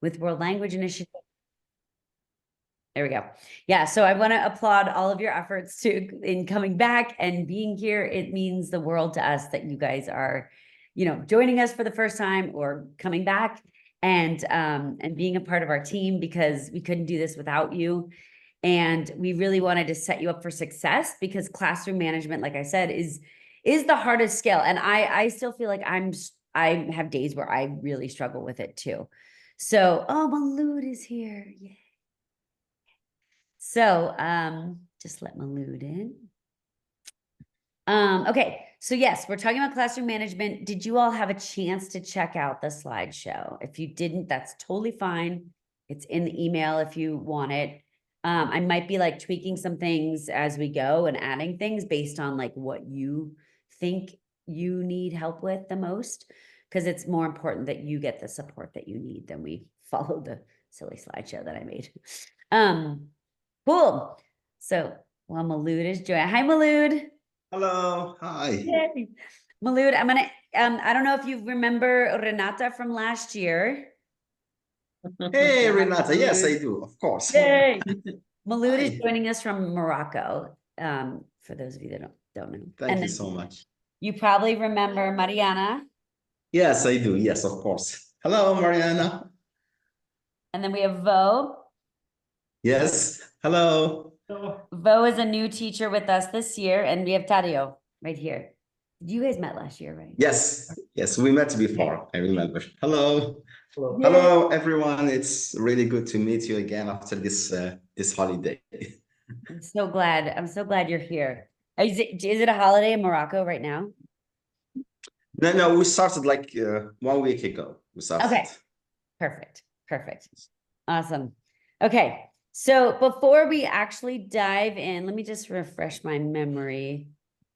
with World Language Initiative. There we go. Yeah, so I want to applaud all of your efforts in coming back and being here. It means the world to us that you guys are, joining us for the first time or coming back and being a part of our team, because we couldn't do this without you. And we really wanted to set you up for success, because classroom management, like I said, is the hardest skill. And I still feel like I have days where I really struggle with it too. So, Malud is here. Yeah. So, just let Malud in. Okay. So yes, we're talking about classroom management. Did you all have a chance to check out the slideshow? If you didn't, that's totally fine. It's in the email if you want it. I might be like tweaking some things as we go and adding things based on like what you think you need help with the most, because it's more important that you get the support that you need than we follow the silly slideshow that I made. Cool. So while Malud is joining, hi Malud. Hello, hi. Yay. Malud, I'm gonna, I don't know if you remember Renata from last year. Hey, Renata. Yes, I do, of course. Yay. Malud is Hi. joining us from Morocco, for those of you that don't know. Thank you so much. You probably remember Mariana. Yes, I do. Yes, of course. Hello, Mariana. And then we have Vo. Yes. Hello. Vo is a new teacher with us this year, and we have Tadio right here. You guys met last year, right? Yes. Yes, we met before. Okay. I remember. Hello. Hello. Hello, everyone. It's really good to meet you again after this holiday. I'm so glad. I'm so glad you're here. Is it a holiday in Morocco right now? No, we started like 1 week ago. We started. Okay. Perfect. Awesome. Okay. So before we actually dive in, let me just refresh my memory.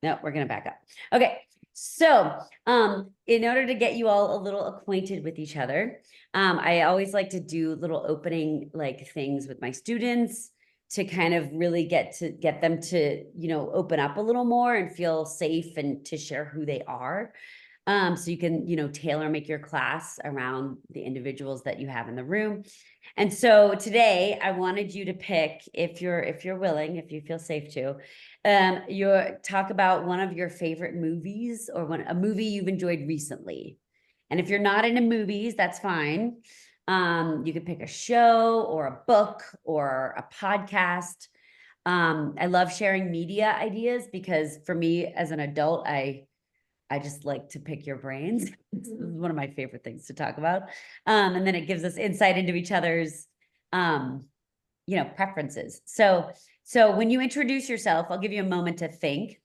No, we're going to back up. Okay. So, in order to get you all a little acquainted with each other, I always like to do little opening like things with my students to kind of really get them to, open up a little more and feel safe and to share who they are. So you can, tailor make your class around the individuals that you have in the room. And so today I wanted you to pick, if you're willing, if you feel safe to, talk about one of your favorite movies or a movie you've enjoyed recently. And if you're not into movies, that's fine. You could pick a show or a book or a podcast. I love sharing media ideas because for me as an adult, I just like to pick your brains. This is one of my favorite things to talk about. And then it gives us insight into each other's, preferences. So when you introduce yourself, I'll give you a moment to think,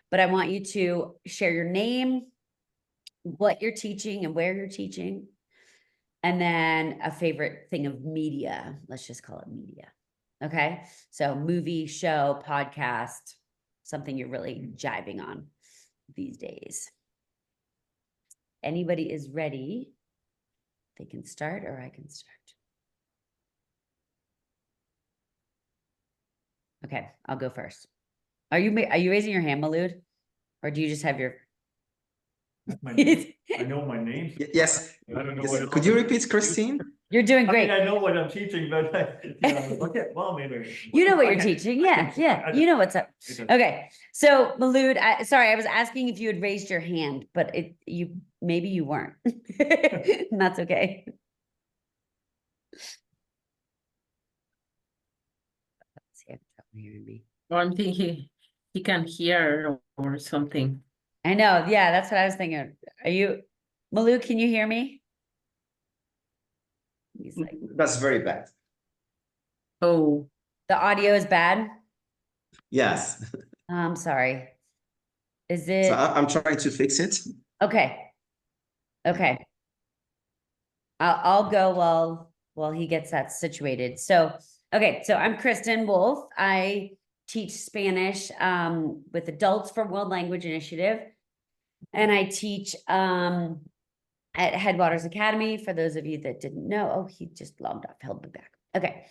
but I want you to share your name, what you're teaching and where you're teaching, and then a favorite thing of media. Let's just call it media. Okay. So movie, show, podcast, something you're really jiving on these days. Anybody is ready, they can start or I can start. Okay, I'll go first. Are you raising your hand, Malud? Or do you just have your My name. I know my name. Yes. I don't know Yes. what Could you repeat, Christine? You're doing great. I know what I'm teaching, but okay, well, maybe. You know what you're teaching. Yeah. You know what's up. Okay. So Malud, sorry, I was asking if you had raised your hand, but maybe you weren't. And that's okay. Let's see if it's hearing me. Well, I'm thinking he can hear or something. I know. Yeah, that's what I was thinking. Malud, can you hear me? He's like, That's very bad. Oh, the audio is bad. Yes. I'm sorry. Is it? So I'm trying to fix it. Okay. I'll go while he gets that situated. So, okay. So I'm Kristen Wolf. I teach Spanish with adults for World Language Initiative. And I teach at Headwaters Academy, for those of you that didn't know. Oh, he just logged off, held me back. Okay.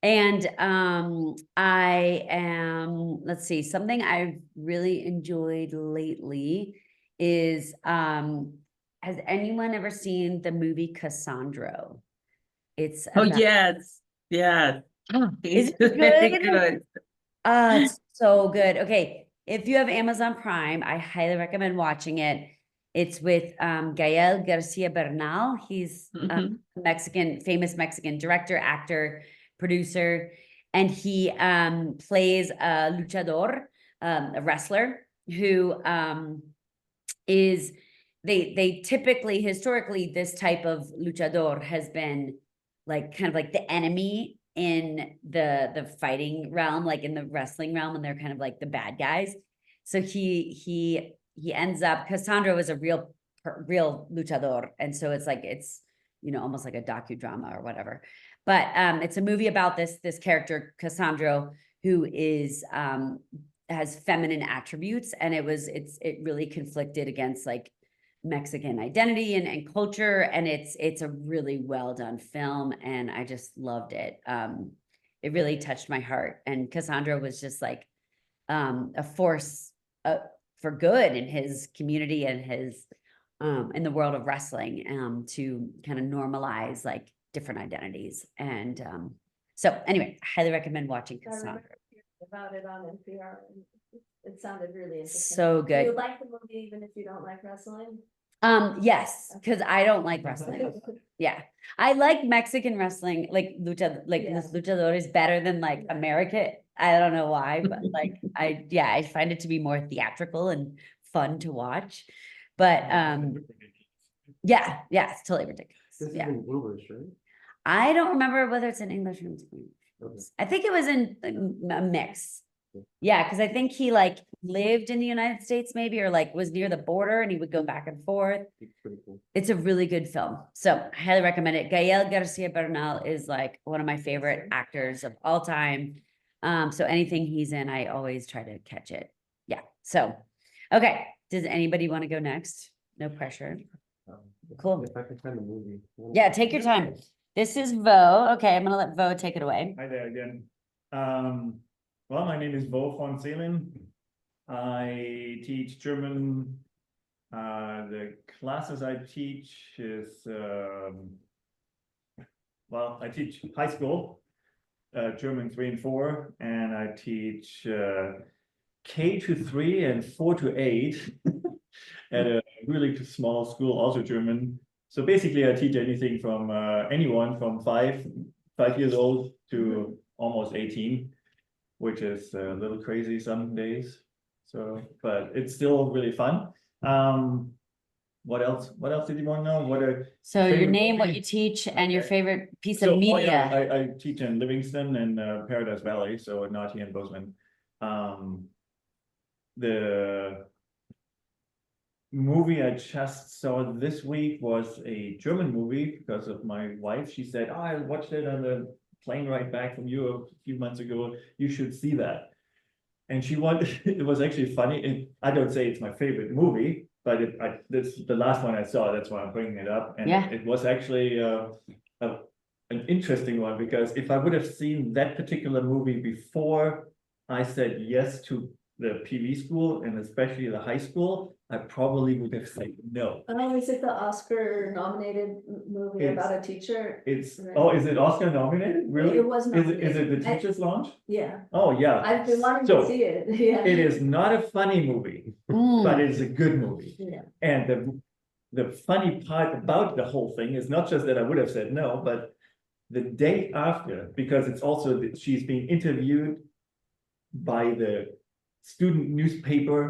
And I am, let's see, something I've really enjoyed lately is, has anyone ever seen the movie Cassandra? It's Oh, about, yes, yes. Is It's it very good? good. it's so good. Okay, if you have Amazon Prime, I highly recommend watching it. It's with Gael Garcia Bernal. He's Mhm. famous Mexican director, actor, producer, and he plays a luchador, a wrestler who is they typically historically this type of luchador has been like kind of like the enemy in the fighting realm, like in the wrestling realm, and they're kind of like the bad guys. So he ends up, Cassandra was a real luchador, and so it's like it's almost like a docudrama or whatever. But it's a movie about this character Cassandra who is has feminine attributes, and it really conflicted against like Mexican identity and culture, and it's a really well done film, and I just loved it. It really touched my heart, and Cassandra was just like a force for good in his community and his in the world of wrestling, to kind of normalize like different identities. And so anyway, highly recommend watching I remember Cassandra. hearing about it on NPR, and it sounded really interesting. So Do you good. like the movie even if you don't like wrestling? Yes, because I don't like wrestling. Yeah, I like Mexican wrestling, like Yeah. los luchadores better than like American. I don't know why, but like I find it to be more theatrical and fun to watch. But yeah, it's totally ridiculous. This is Yeah, in English, right? I don't remember whether it's in English or in Spanish. Okay. I think it was in a mix. Yeah, because I think he like lived in the United States maybe, or like was near the border and he would go back and forth. It's pretty cool. It's a really good film. So I highly recommend it. Gael Garcia Bernal is like one of my favorite actors of all time. So anything he's in, I always try to catch it. Yeah. So, okay. Does anybody want to go next? No pressure. Cool. If I can find the movie. Yeah, take your time. This is Vo. Okay, I'm gonna let Vo take it away. Hi there again. Well, my name is Bo von Seelen. I teach German. The classes I teach is, well, I teach high school, German 3 and 4, and I teach K to 3 and 4 to 8 at a really small school, also German. So basically, I teach anything from anyone from 5 years old to almost 18, which is a little crazy some days. So, but it's still really fun. What else? What else did you want to know? What are So your favorite name, what movie? you teach, and your Okay. favorite piece So, of oh, yeah, media. I teach in Livingston and Paradise Valley, so not here in Bozeman. The movie I just saw this week was a German movie because of my wife. She said, "Oh, I watched it on the plane ride back from Europe a few months ago. You should see that." And she wanted, it was actually funny. And I don't say it's my favorite movie, but this the last one I saw. That's why I'm bringing it up. And Yeah. it was actually an interesting one, because if I would have seen that particular movie before I said yes to the PV school and especially the high school, I probably would have said no. Oh, is it the Oscar nominated movie It's- about a teacher? It's, Right. oh, is it Oscar nominated? Really? It was Is it nominated. the teacher's launch? Yeah, Oh, yeah. I've been wanting So, to see it, yeah. It is not a funny movie, Mm. but it's a good movie. Yeah. And the funny part about the whole thing is not just that I would have said no, but the day after, because it's also that she's being interviewed by the student newspaper,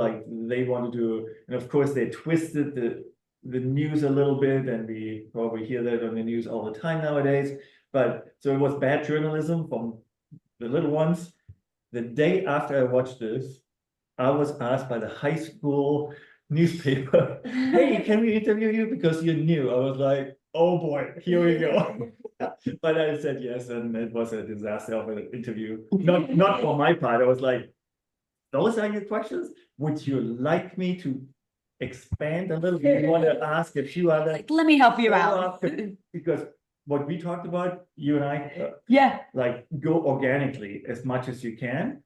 like they wanted to, and of course they twisted the news a little bit, and we probably hear that on the news all the time nowadays. But so it was bad journalism from the little ones. The day after I watched this, I was asked by the high school newspaper, "Hey, can we interview you because you're new?" I was like, "Oh boy, here we go." But I said yes, and it was a disaster of an interview. Not for my part. I was like, "Those are your questions? Would you like me to expand a little? Do you want to ask a few other?" Like, let me help you out. follow-up? Because what we talked about, you and I, Yeah. like go organically as much as you can,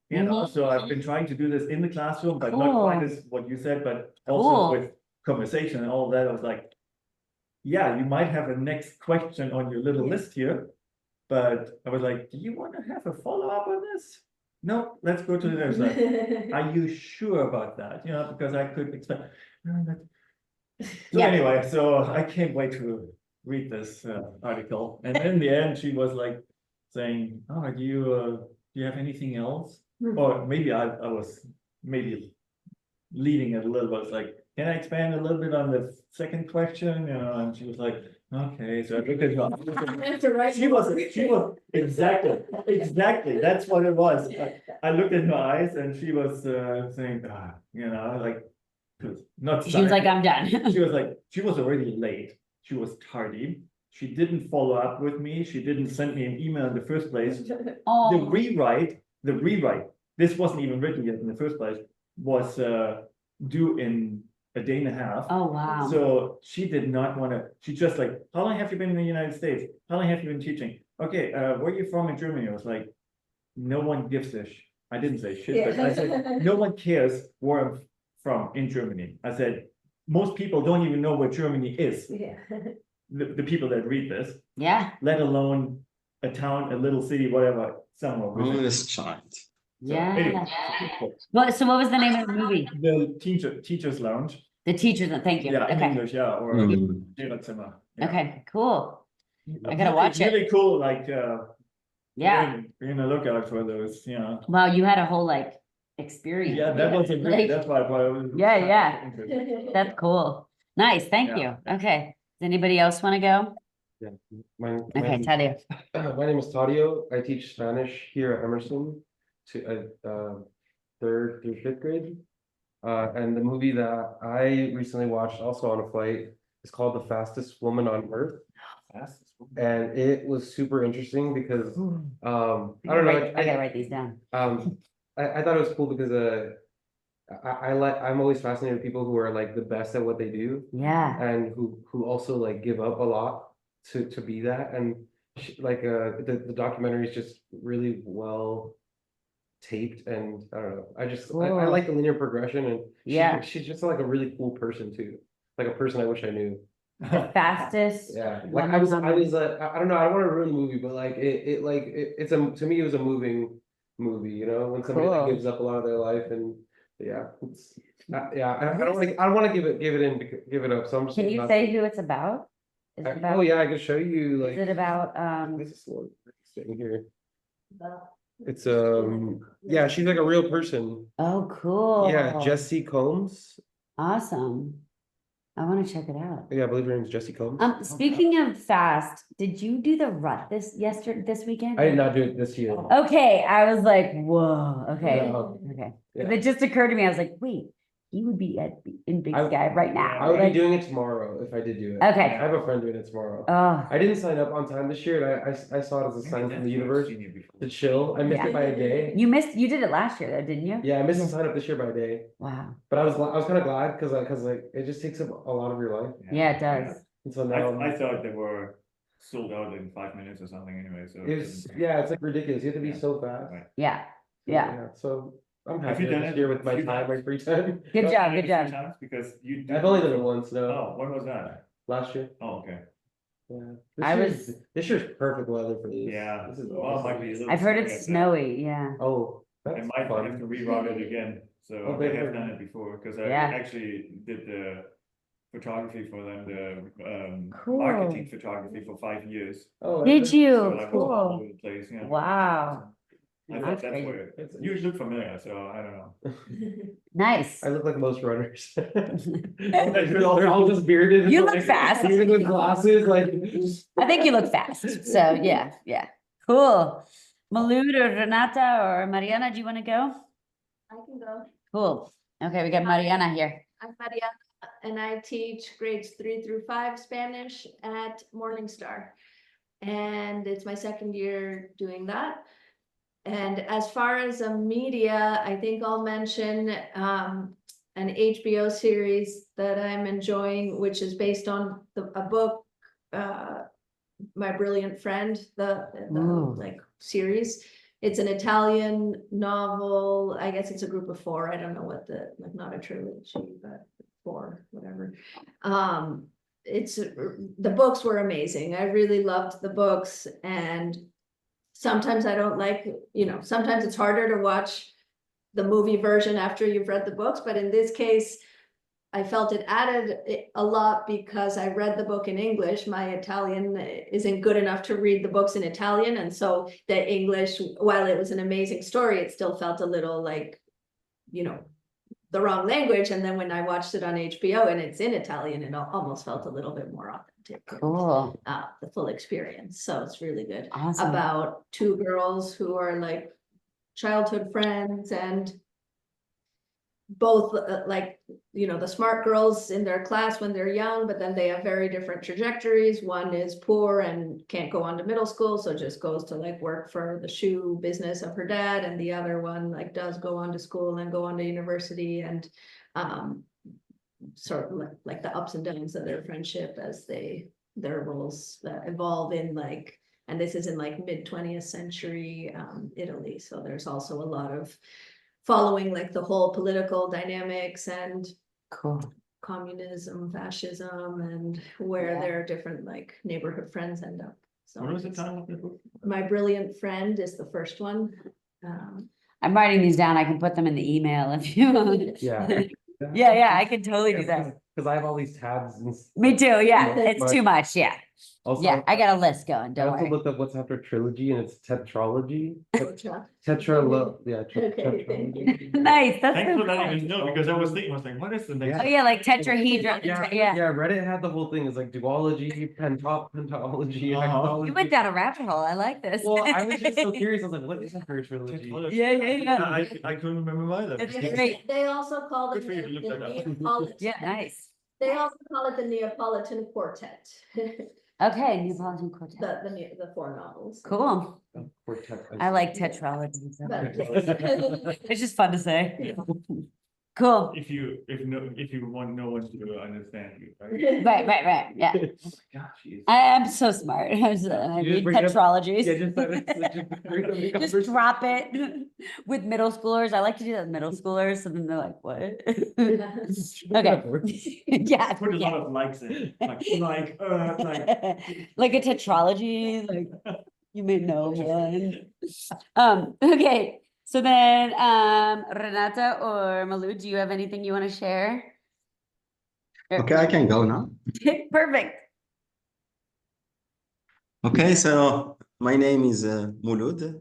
So I've been trying to do this in the classroom, but not quite Cool. as what you said, but also Cool. with conversation and all of that. I was like, yeah, you might have a next question on your little Yeah. list here. But I was like, do you want to have a follow-up on this? No, let's go to the next slide. Are you sure about that? You know, because I could expect. No, so Yeah. anyway, so I can't wait to read this article. And in the end, she was like saying, "Oh, do you have anything else?" Or maybe I was maybe leading it a little bit. It's like, can I expand a little bit on the second question? You know, and she was like, okay. So I looked at her. She was exactly. That's what it was. I looked in her eyes and she was saying, you know, like, not. She was like, I'm done. She was like, she was already late. She was tardy. She didn't follow up with me. She didn't send me an email in the first place. The Oh, rewrite, this wasn't even written yet in the first place, was due in a day and a half. oh, wow. So she did not want to, she just like, how long have you been in the United States? How long have you been teaching? Okay, where are you from in Germany? I was like, no one gives a I didn't say shit, but I said, no one cares where I'm from in Germany. I said, most people don't even know where Germany is, Yeah. the people that read this, Yeah, let alone a town, a little city, whatever, somewhere. within. Honest child. So, yeah. anyway, So what was the name of the movie? the teacher's lounge. The Teachers, thank you. Yeah, in Okay, English, yeah, or Mm. Lehrerzimmer. Yeah. okay, cool. I gotta watch It's it. really cool, like, Yeah, be on the lookout for those, you know. wow, you had a whole like experience. Yeah, that was a Like, great, that's why I was. Yeah, yeah. That's cool. Nice, thank Yeah. you. Okay, does anybody else want to go? Yeah, my Okay, Tadia. my name is Tadio. I teach Spanish here at Emerson to third through fifth grade. And the movie that I recently watched also on a flight is called The Fastest Woman on Earth. And it was super interesting because I don't know. I gotta write these down. I thought it was cool because I'm always fascinated with people who are like the best at what they do Yeah, and who also like give up a lot to be that. And like the documentary is just really well taped, and I don't know, I Cool. like the linear progression, and Yeah. she's just like a really cool person too, like a person I wish I knew. the fastest. Yeah, like woman I was on I the- was I don't know, I don't want to ruin the movie, but like it's to me it was a moving movie, you know, when somebody like Cool. gives up a lot of their life. And yeah, it's I don't want to give it up, so I'm just Can you not- say who it's about? Is it about, oh yeah, I can show you, is it like, about, this is sitting here. Well, It's yeah, she's like a real person. oh, cool. Yeah, Jessie Combs. Awesome. I want to check it out. Yeah, I believe her name's Jessie Combs. Speaking of fast, did you do the rut this weekend? I did not do it this year. Okay, I was like, whoa, okay, No. okay. Yeah. It just occurred to me, I was like, wait, he would be in Big I- Sky right now. I would Like, be doing it tomorrow if I did do it. Okay. I have a friend doing it tomorrow. Oh, I didn't sign up on time this year, and I saw it as a sign from the universe to chill. I missed Yeah. it by a day. you did it last year though, didn't you? Yeah, I missed the sign up this year by a day. Wow. But I was kind of glad because like it just takes up a lot of your life. Yeah, it does. And so now I thought they were sold out in 5 minutes or something anyway, so. it's it's like ridiculous. You have to be Yeah. so fast. Right. Yeah, yeah. So I'm Have happy you done this it year with my few time, times? my free time. Good job, Maybe good job. a few times, because you. I've only done it once, no, Oh, when was that? last year. Oh, okay. Yeah. This year's perfect weather for these. Yeah. This is Well, it awesome. might be a little I've heard snowy it's up there. snowy, yeah. Oh, I that's might fun. have to reroute it again, so Oh, they they have have- done it before, because I Yeah. actually did the photography for them, the Cool. marketing photography for 5 years. Oh, Did that's- you? So I was all Cool. over the place, yeah. Wow. I thought That's that's great. where, you look familiar, so I don't know. Nice. I look like most runners. They're all just bearded. and You look like- fast. Bearded with glasses, like. I think you look fast. So yeah, yeah. Cool. Malud or Renata or Mariana, do you want to go? I can go. Cool. Okay, we got Mariana here. I'm Mariana and I teach grades 3 through 5 Spanish at Morningstar. And it's my second year doing that. And as far as a media, I think I'll mention an HBO series that I'm enjoying, which is based on a book, My Brilliant Friend, the Ooh. like series. It's an Italian novel. I guess it's a group of 4. I don't know what like not a trilogy, but 4, whatever. it's, the books were amazing. I really loved the books, and sometimes I don't like, sometimes it's harder to watch the movie version after you've read the books, but in this case, I felt it added a lot because I read the book in English. My Italian isn't good enough to read the books in Italian, and so the English, while it was an amazing story, it still felt a little like, the wrong language. And then when I watched it on HBO and it's in Italian, it almost felt a little bit more authentic. Cool. The full experience. So it's really good. Awesome. About two girls who are like childhood friends, and both the smart girls in their class when they're young, but then they have very different trajectories. One is poor and can't go on to middle school, so just goes to like work for the shoe business of her dad, and the other one like does go on to school and go on to university, and sort of like the ups and downs of their friendship as their roles evolve in like, and this is in like mid 20th century Italy, so there's also a lot of following like the whole political dynamics and Cool. communism, fascism, and where Yeah. their different like neighborhood friends end up. So What was the title of the book? My Brilliant Friend is the first one. I'm writing these down. I can put them in the email if you want. Yeah. Yeah, I can totally do that. Because I have all these tabs and. Me too, yeah, Yeah. it's too much, yeah. Also, Yeah, I got a list going, I don't also worry. looked up what's after trilogy, and it's tetralogy. Tetra. Yeah. Okay, thank you. Tetralogy. Nice, that's Thanks so for letting cool. me know, because I was thinking, what is the next? Oh, yeah, like tetrahedron, Yeah, yeah. Reddit had the whole thing. It's like duology, pentology, Uh-huh. hexology. You went down a rabbit hole, I like this. Well, I was just so curious. I was like, what is a third trilogy? Yeah. I couldn't remember either. That's great. They also call it Good for you to look that up. Neapolitan. Yeah, nice. They also call it the Neapolitan Quartet. Okay, Neapolitan Quartet. The four novels. Cool. Quartet. I like tetralogy. so- But- It's just fun to say. Cool. If you want no one to understand you, right? Right, yeah. Gosh, jeez. I am so smart. I You just read bring it up- tetralogies. Yeah, just bring up the Just conversation. drop it with middle schoolers. I like to do that with middle schoolers, so then they're like, what? Okay. Yeah. Put a lot yeah. of likes in, like, Like a tetralogy, like you may know one. Okay, so then Renata or Malou, do you have anything you want to share? Okay, I can go now. Perfect. Okay, so my name is Mulud,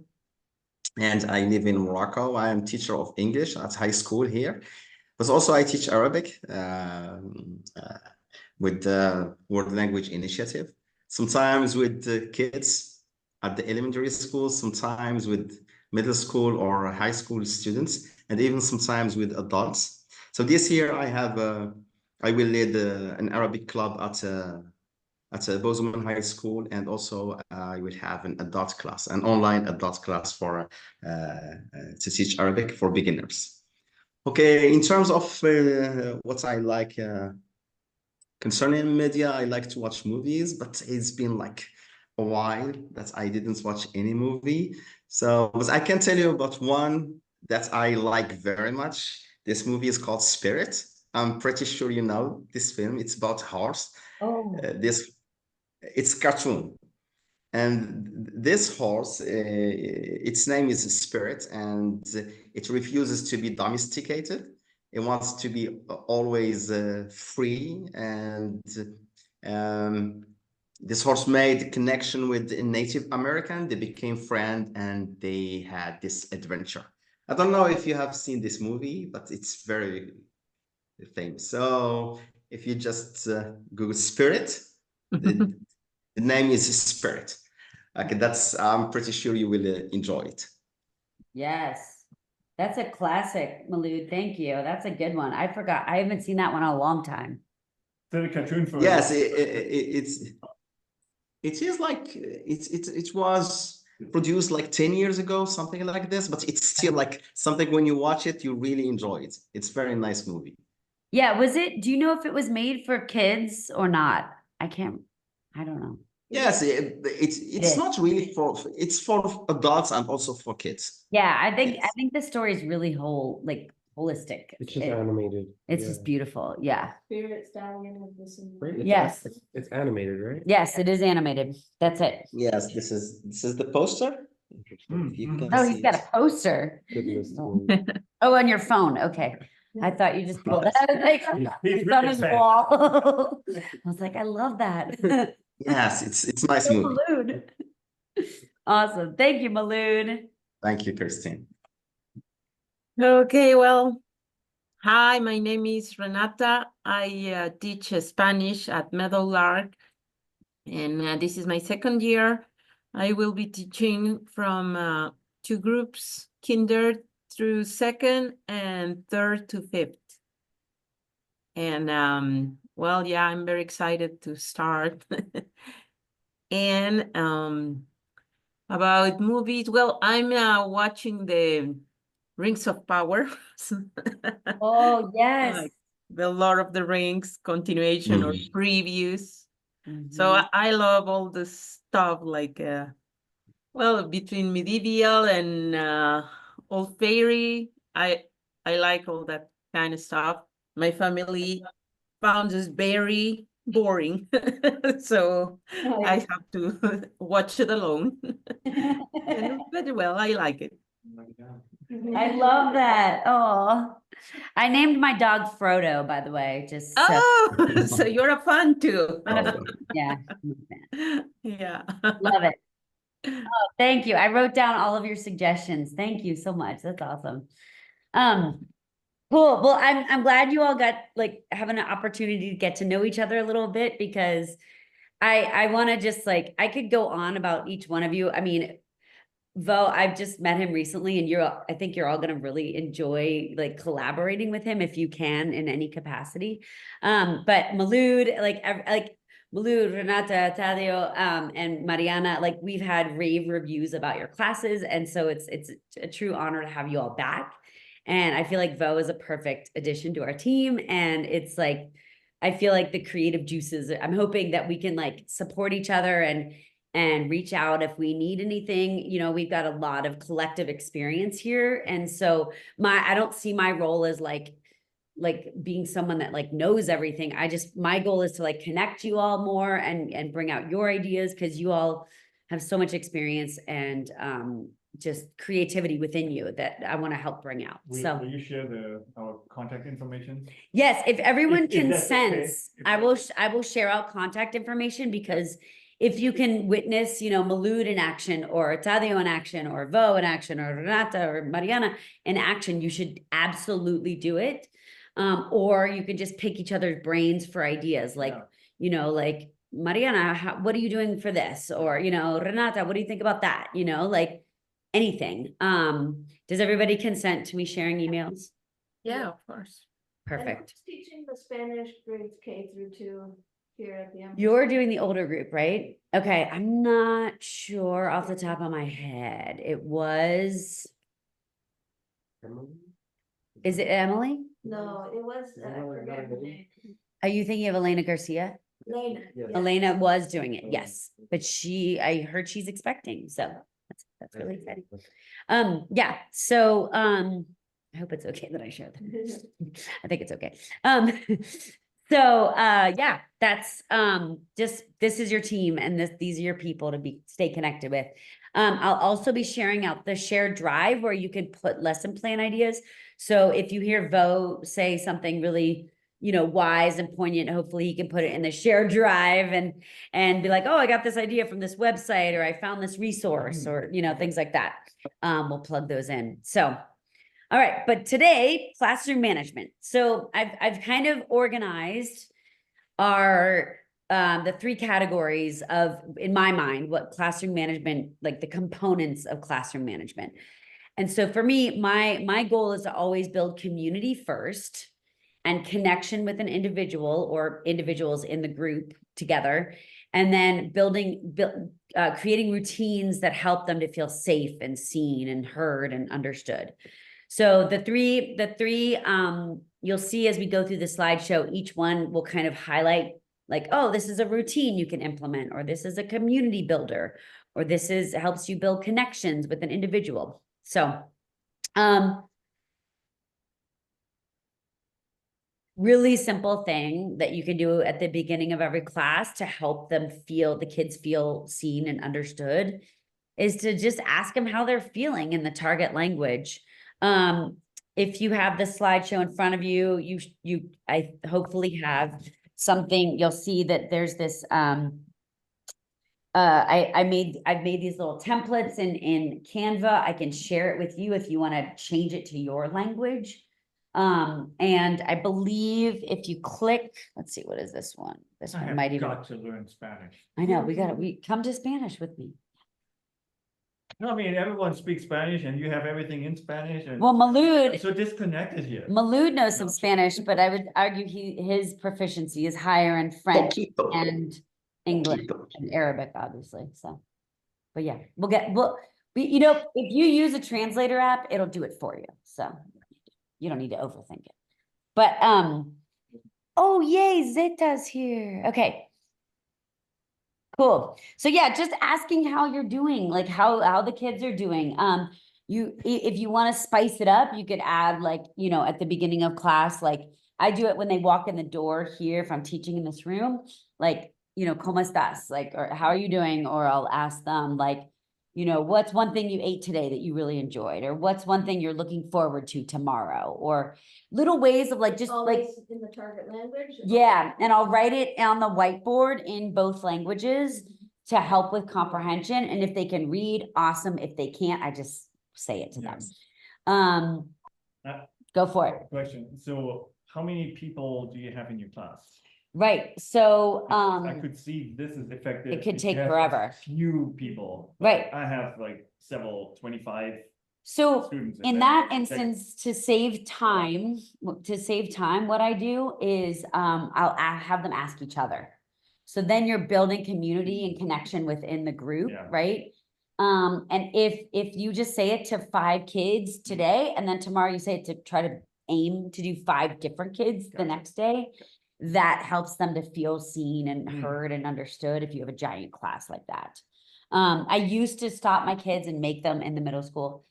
and I live in Morocco. I am teacher of English at high school here, but also I teach Arabic with the World Language Initiative. Sometimes with the kids at the elementary school, sometimes with middle school or high school students, and even sometimes with adults. So this year I will lead an Arabic club at Bozeman High School, and also I will have an adult class, an online adult class for to teach Arabic for beginners. Okay, in terms of what I like concerning media, I like to watch movies, but it's been like a while that I didn't watch any movie. So, but I can tell you about one that I like very much. This movie is called Spirit. I'm pretty sure you know this film. It's about horse. Oh. It's cartoon, and this horse, its name is Spirit, and it refuses to be domesticated. It wants to be always free, and this horse made a connection with a Native American. They became friends, and they had this adventure. I don't know if you have seen this movie, but it's very famous. So if you just Google Spirit, the name is Spirit. Okay, I'm pretty sure you will enjoy it. Yes, that's a classic, Malud. Thank you. That's a good one. I forgot. I haven't seen that one in a long time. The cartoon for Yes, it is like it was produced like 10 years ago, something like this, but it's still like something when you watch it, you really enjoy it. It's a very nice movie. Yeah, do you know if it was made for kids or not? I don't know. Yes, it's is. not really it's for adults and also for kids. Yeah, I Yes. think the story is really like holistic. It's just It- animated. It's yeah. just beautiful. Yeah. Spirit stallion with this. Right? Yes. It's animated, right? Yes, it is animated. That's it. Yes, this is the poster. Mm, If you mm. can Oh, see he's got a it. poster. Goodness. Oh, on your phone. Okay. I thought you just pulled that. Like, He's it's on really his fast. wall. I was like, I love that. Yes, it's a nice movie. Maloon. Awesome. Thank you, Maloon. Thank you, Christine. Okay, well, hi, my name is Renata. I teach Spanish at Meadowlark, and this is my second year. I will be teaching from 2 groups, kinder through 2nd and 3rd to 5th. And well, yeah, I'm very excited to start. And about movies, well, I'm watching the Rings of Power. Oh, yes. Like the Lord of the Rings continuation or Mhm. previews. So Mhm. I love all the stuff like well, between medieval and old fairy. I like all that kind of stuff. My family found this very boring, so I have to watch it alone. And very well, I like it. I love that. Oh, I named my dog Frodo, by the way, just so, Oh, so you're a fan too. Oh, yeah. I'm a fan. Yeah. Love it. Oh, thank you. I wrote down all of your suggestions. Thank you so much. That's awesome. Cool. Well, I'm glad you all got like having an opportunity to get to know each other a little bit because I want to just like I could go on about each one of you. I mean, Vo, I've just met him recently and I think you're all going to really enjoy like collaborating with him if you can in any capacity. But Malud, like Malud, Renata, Tadio, and Mariana, like we've had rave reviews about your classes. And so it's a true honor to have you all back. And I feel like Vo is a perfect addition to our team. And it's like, I feel like the creative juices, I'm hoping that we can like support each other and reach out if we need anything. You know, we've got a lot of collective experience here. And so I don't see my role as like being someone that like knows everything. My goal is to like connect you all more and bring out your ideas because you all have so much experience and just creativity within you that I want to help bring out. So Will you share our contact information? yes, if everyone If that's okay. consents, I will share out contact information because if you can witness, you know, Malud in action or Tadio in action or Vo in action or Renata or Mariana in action, you should absolutely do it. Or you can just pick each other's brains for ideas like, Yeah. you know, like Mariana, what are you doing for this? Or, you know, Renata, what do you think about that? You know, like anything. Does everybody consent to me sharing emails? Yeah, of course. And Perfect. who's teaching the Spanish grades K through 2 here at the embassy? You're doing the older group, right? Okay, I'm not sure off the top of my head. It was, is it Emily? No, it was, I forget her name. Are you thinking of Elena Garcia? Lena. Yeah. yeah. Elena was doing it, yes, but I heard she's expecting, so that's really exciting. Yeah, so, I hope it's okay that I share that. I think it's okay. So, yeah, that's, just, this is your team and these are your people to stay connected with. I'll also be sharing out the shared drive where you can put lesson plan ideas. So if you hear Vo say something really, you know, wise and poignant, hopefully he can put it in the shared drive and be like, oh, I got this idea from this website, or I found this resource, or, you know, things like that. We'll plug those in. So, all right, but today, classroom management. So I've kind of organized our the 3 categories of, in my mind, what classroom management, like the components of classroom management. And so for me, my goal is to always build community first and connection with an individual or individuals in the group together, and then creating routines that help them to feel safe and seen and heard and understood. So the three, you'll see as we go through the slideshow, each one will kind of highlight like, oh, this is a routine you can implement, or this is a community builder, or this helps you build connections with an individual. So, really simple thing that you can do at the beginning of every class to help the kids feel seen and understood is to just ask them how they're feeling in the target language. If you have the slideshow in front of you, I hopefully have something, you'll see that there's this, I've made these little templates in Canva. I can share it with you if you want to change it to your language. And I believe if you click, let's see, what is this one? This I one have might even, got to learn Spanish. I know, we come to Spanish with me. No, I mean, everyone speaks Spanish and you have everything in Spanish and Well, I'm Malud, so disconnected here. Malud knows some No. Spanish, but I would argue his proficiency is higher in French Poquito. and English Poquito. and Arabic, obviously, so. But yeah, if you use a translator app, it'll do it for you, so you don't need to overthink it. But, oh yay, Zeta's here, okay. Cool, so yeah, just asking how you're doing, like how the kids are doing. If you want to spice it up, you could add like, at the beginning of class, like I do it when they walk in the door here, if I'm teaching in this room, like, ¿cómo estás? Like, or how are you doing? Or I'll ask them like, what's one thing you ate today that you really enjoyed? Or what's one thing you're looking forward to tomorrow? Or little ways of like, just like, Always in the target language? yeah, and I'll write it on the whiteboard in both languages to help with comprehension. And if they can read, awesome. If they can't, I just say it to them. Go for it. Question, so how many people do you have in your class? Right, so, I could see this is effective. it could if you take have forever. Few people. but Right. I have like 25 So students. in that instance, to save time, what I do is, I'll have them ask each other. So then you're building community and connection within the group, Yeah. right? And if you just say it to 5 kids today, and then tomorrow you say it to try to aim to do 5 different kids the Gotcha. next day, that helps them to feel seen and heard and understood if you have a giant class like that. I used to stop my kids and make them in the middle school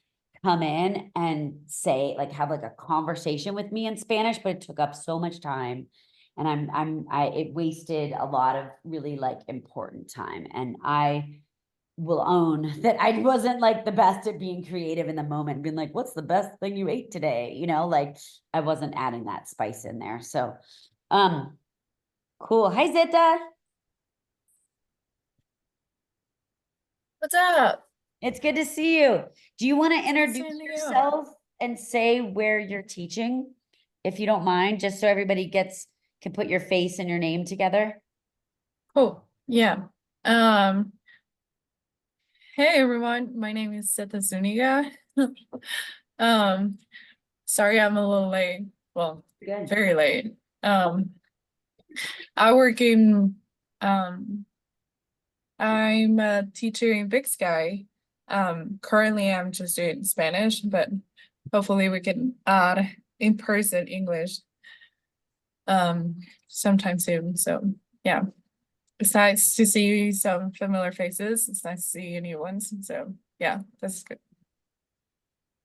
come in and say, like, have like a conversation with me in Spanish, but it took up so much time. And it wasted a lot of really like important time. And I will own that I wasn't like the best at being creative in the moment, being like, what's the best thing you ate today? Like I wasn't adding that spice in there. So, cool. Hi, Zeta. What's up? It's good to see you. Do you want to introduce Same to you. yourself and say where you're teaching, if you don't mind, just so everybody can put your face and your name together? Oh, yeah. Hey everyone, my name is Seta Zuniga. Sorry I'm a little late. Well, Good. very late. I work in I'm a teacher in Big Sky. Currently I'm just doing Spanish, but hopefully we can add in-person English sometime soon. So yeah. It's nice to see some familiar faces. It's nice to see new ones. So yeah, that's good.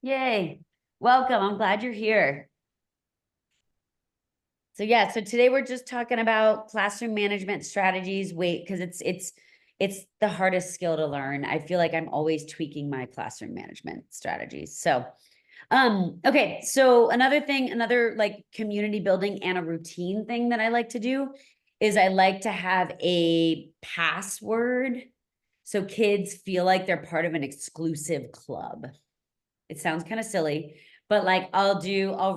Yay. Welcome. I'm glad you're here. So yeah, so today we're just talking about classroom management strategies. Because it's the hardest skill to learn. I feel like I'm always tweaking my classroom management strategies. So, okay. So another like community building and a routine thing that I like to do is I like to have a password so kids feel like they're part of an exclusive club. It sounds kind of silly, but like I'll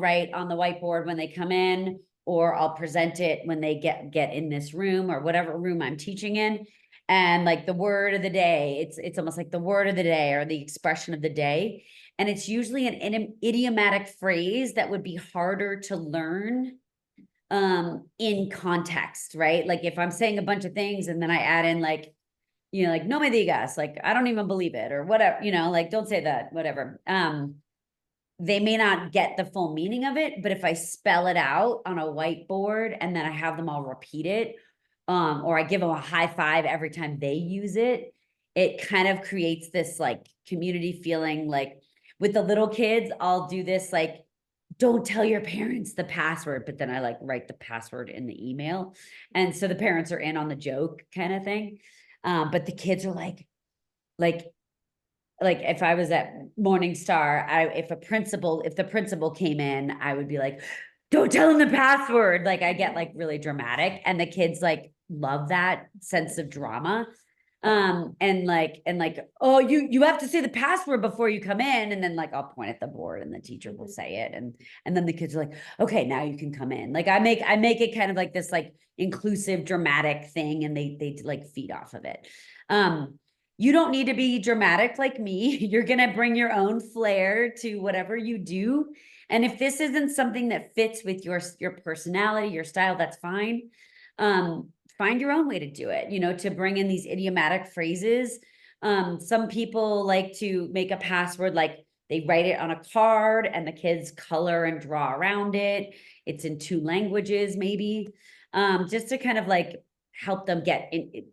write on the whiteboard when they come in, or I'll present it when they get in this room or whatever room I'm teaching in. And like the word of the day, it's almost like the word of the day or the expression of the day. And it's usually an idiomatic phrase that would be harder to learn in context, right? Like if I'm saying a bunch of things and then I add in like, like no me digas, like I don't even believe it or whatever, like don't say that, whatever. They may not get the full meaning of it, but if I spell it out on a whiteboard and then I have them all repeat it, or I give them a high five every time they use it, it kind of creates this like community feeling. Like with the little kids, I'll do this like don't tell your parents the password, but then I like write the password in the email. And so the parents are in on the joke kind of thing. But the kids are like if I was at Morningstar, if the principal came in, I would be like, don't tell him the password. Like I get like really dramatic, and the kids like love that sense of drama. And like, oh, you have to say the password before you come in. And then like, I'll point at the board and the teacher will say it. And then the kids are like, okay, now you can come in. Like I make it kind of like this like inclusive, dramatic thing. And they like feed off of it. You don't need to be dramatic like me. You're going to bring your own flair to whatever you do. And if this isn't something that fits with your personality, your style, that's fine. Find your own way to do it, to bring in these idiomatic phrases. Some people like to make a password, like they write it on a card and the kids color and draw around it. It's in 2 languages, maybe, just to kind of like help them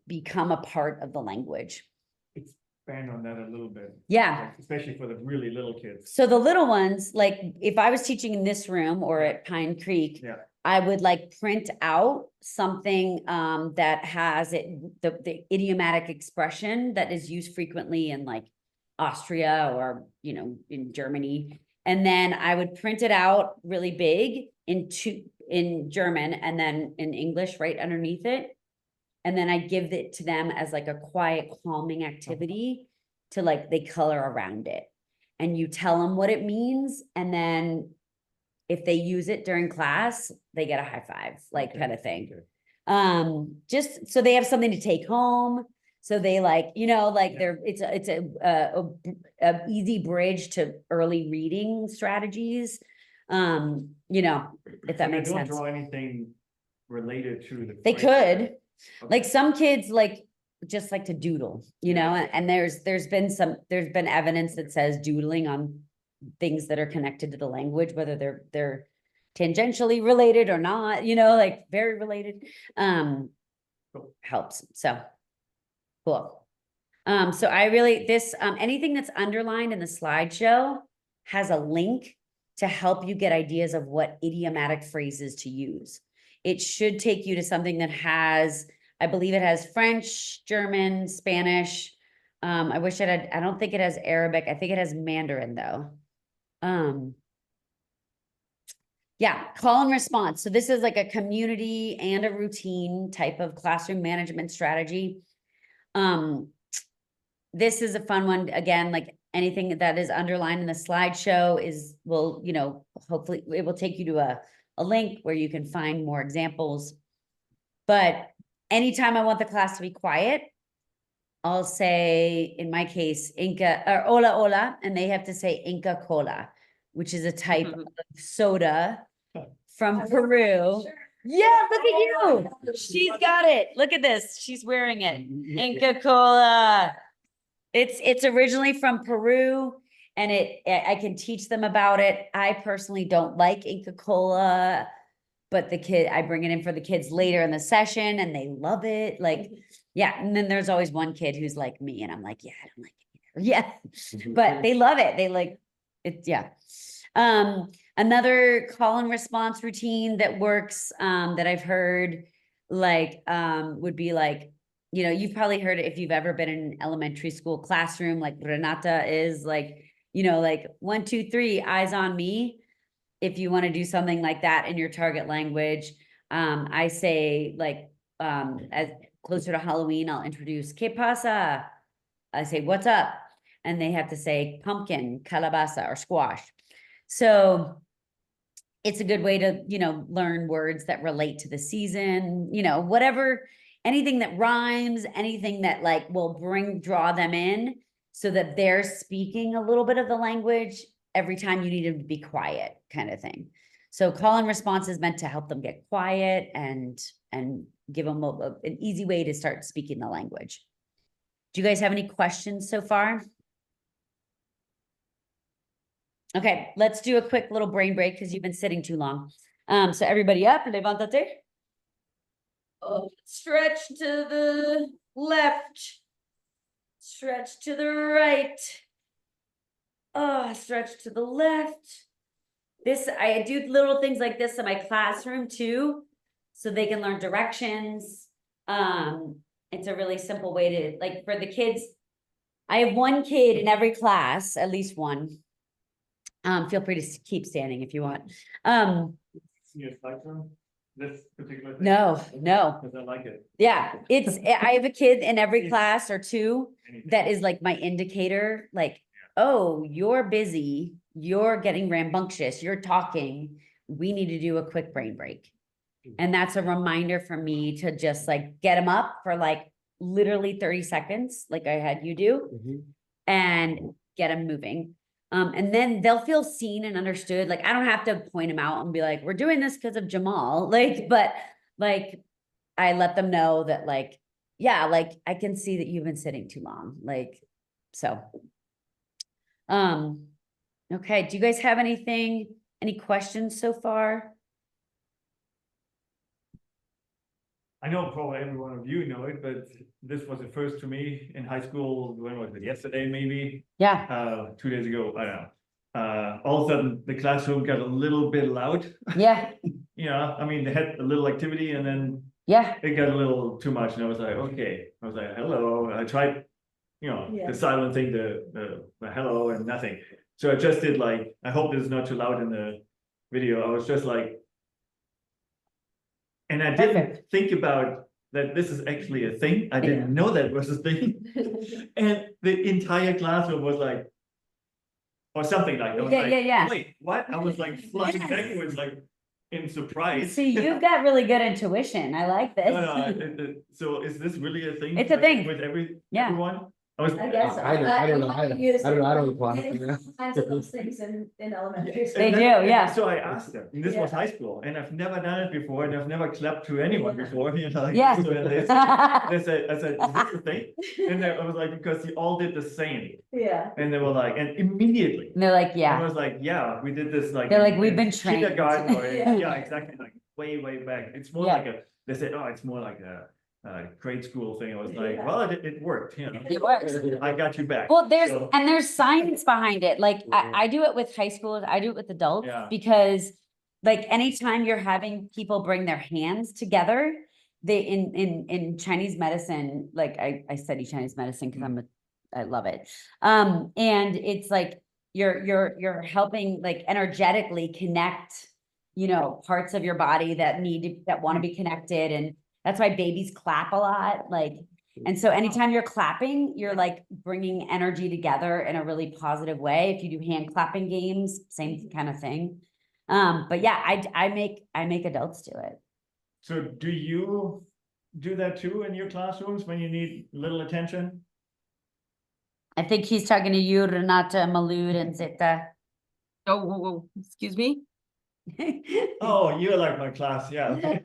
become a part of the language. Expand on that a little bit. Yeah. Like, especially for the really little kids. So the little ones, like if I was teaching in this room or at Pine Creek, Yeah. I would like print out something that has the idiomatic expression that is used frequently in like Austria or, in Germany. And then I would print it out really big in German and then in English right underneath it. And then I give it to them as like a quiet, calming activity to like, they color around it. And you tell them what it means. And then if they use it during class, they get a high five, like kind of thing. Okay. Just so they have something to take home. So they like, it's a easy bridge to early reading strategies. If that makes sense. Don't draw anything related to the. They could. Okay. Like some kids just like to doodle, and there's been evidence that says doodling on things that are connected to the language, whether they're tangentially related or not, like very related, helps. So cool. So I really, anything that's underlined in the slideshow has a link to help you get ideas of what idiomatic phrases to use. It should take you to something that has, I believe it has French, German, Spanish. I wish it had, I don't think it has Arabic. I think it has Mandarin though. Yeah, call and response. So this is like a community and a routine type of classroom management strategy. This is a fun one. Again, like anything that is underlined in the slideshow hopefully it will take you to a link where you can find more examples. But anytime I want the class to be quiet, I'll say, in my case, Inca or hola, hola, and they have to say Inca Cola, which is a type of soda from Peru. Sure. Yeah, look at you. She's got it. Look at this. She's wearing it. Inca Cola. It's originally from Peru, and I can teach them about it. I personally don't like Inca Cola, but I bring it in for the kids later in the session and they love it. Like, yeah. And then there's always one kid who's like me and I'm like, yeah, I don't like it either. Yeah. But they love it. They like it. Yeah. Another call and response routine that works, that I've heard would be like, you've probably heard it if you've ever been in an elementary school classroom, like Renata is like, like 1, 2, 3, eyes on me. If you want to do something like that in your target language, I say like, as closer to Halloween, I'll introduce ¿Qué pasa? I say, what's up? And they have to say pumpkin, calabaza, or squash. So it's a good way to, learn words that relate to the season, whatever, anything that rhymes, anything that like will draw them in so that they're speaking a little bit of the language every time you need them to be quiet, kind of thing. So call and response is meant to help them get quiet and give them an easy way to start speaking the language. Do you guys have any questions so far? Okay, let's do a quick little brain break because you've been sitting too long. So everybody up, levántate. Oh, stretch to the left. Stretch to the right. Oh, stretch to the left. I do little things like this in my classroom too, so they can learn directions. It's a really simple way to, like, for the kids. I have one kid in every class, at least one. Feel free to keep standing if you want. Your spectrum, this particular thing? No, Because I like it. yeah, I have a kid in every class or two that is like my indicator, like, oh, you're busy, you're getting rambunctious, you're talking, we need to do a quick brain break. And that's a reminder for me to just like get them up for like literally 30 seconds, like I had you do, and get them moving. And then they'll feel seen and understood. Like, I don't have to point them out and be like, we're doing this because of Jamal. Like, but like, I let them know that like, yeah, like I can see that you've been sitting too long. Like, so. Okay. Do you guys have any questions so far? I know probably every one of you know it, but this was the first to me in high school. When was it? Yesterday, maybe? Yeah. 2 days ago. I don't know. All of a sudden the classroom got a little bit loud. Yeah. Yeah, I mean, they had a little activity and then Yeah. it got a little too much and I was like, okay. I was like, hello. I tried, Yeah. the silent thing, the hello and nothing. So I just did like, I hope this is not too loud in the video. I was just like, and I didn't Perfect. think about that this is actually a thing. I didn't know that was a thing. And the entire classroom was like, or something like that. I was like, Yeah. wait, what? I was like flying Yes. backwards, like in surprise. See, you've got really good intuition. I like this. No, so is this really a thing? It's a like, thing. with Yeah. everyone? I was. I guess. I don't know. I don't apply. Kinds of those things in elementary. They And do, then- yeah. So I asked them, and this was Yeah. high school, and I've never done it before, and I've never clapped to anyone before, like, Yeah. so they said, I said, is this a thing? And I was like, because you all did the same, Yeah. and they were like, and immediately. And they're like, I yeah. was like, yeah, we did this like. They're like, in- we've in been trained. Kindergarten or, Yeah. yeah, exactly, like way back. It's more Yeah. like they said, oh, it's more like a grade school thing. I was like, Yeah. well, it worked, It works. I got you back. Well, So- there's science behind it. Like I do it with high school, I do it with adults Yeah. because like anytime you're having people bring their hands together, they in Chinese medicine, like I study Chinese medicine because I love it. And it's like you're helping like energetically connect, parts of your body that want to be connected. And that's why babies clap a lot. Like, and so anytime you're clapping, you're like bringing energy together in a really positive way. If you do hand clapping games, same kind of thing. But yeah, I make adults do it. So do you do that too in your classrooms when you need little attention? I think he's talking to you, Renata, Malud, and Zita. Oh, whoa, whoa, excuse me? Oh, you're like my class, yeah.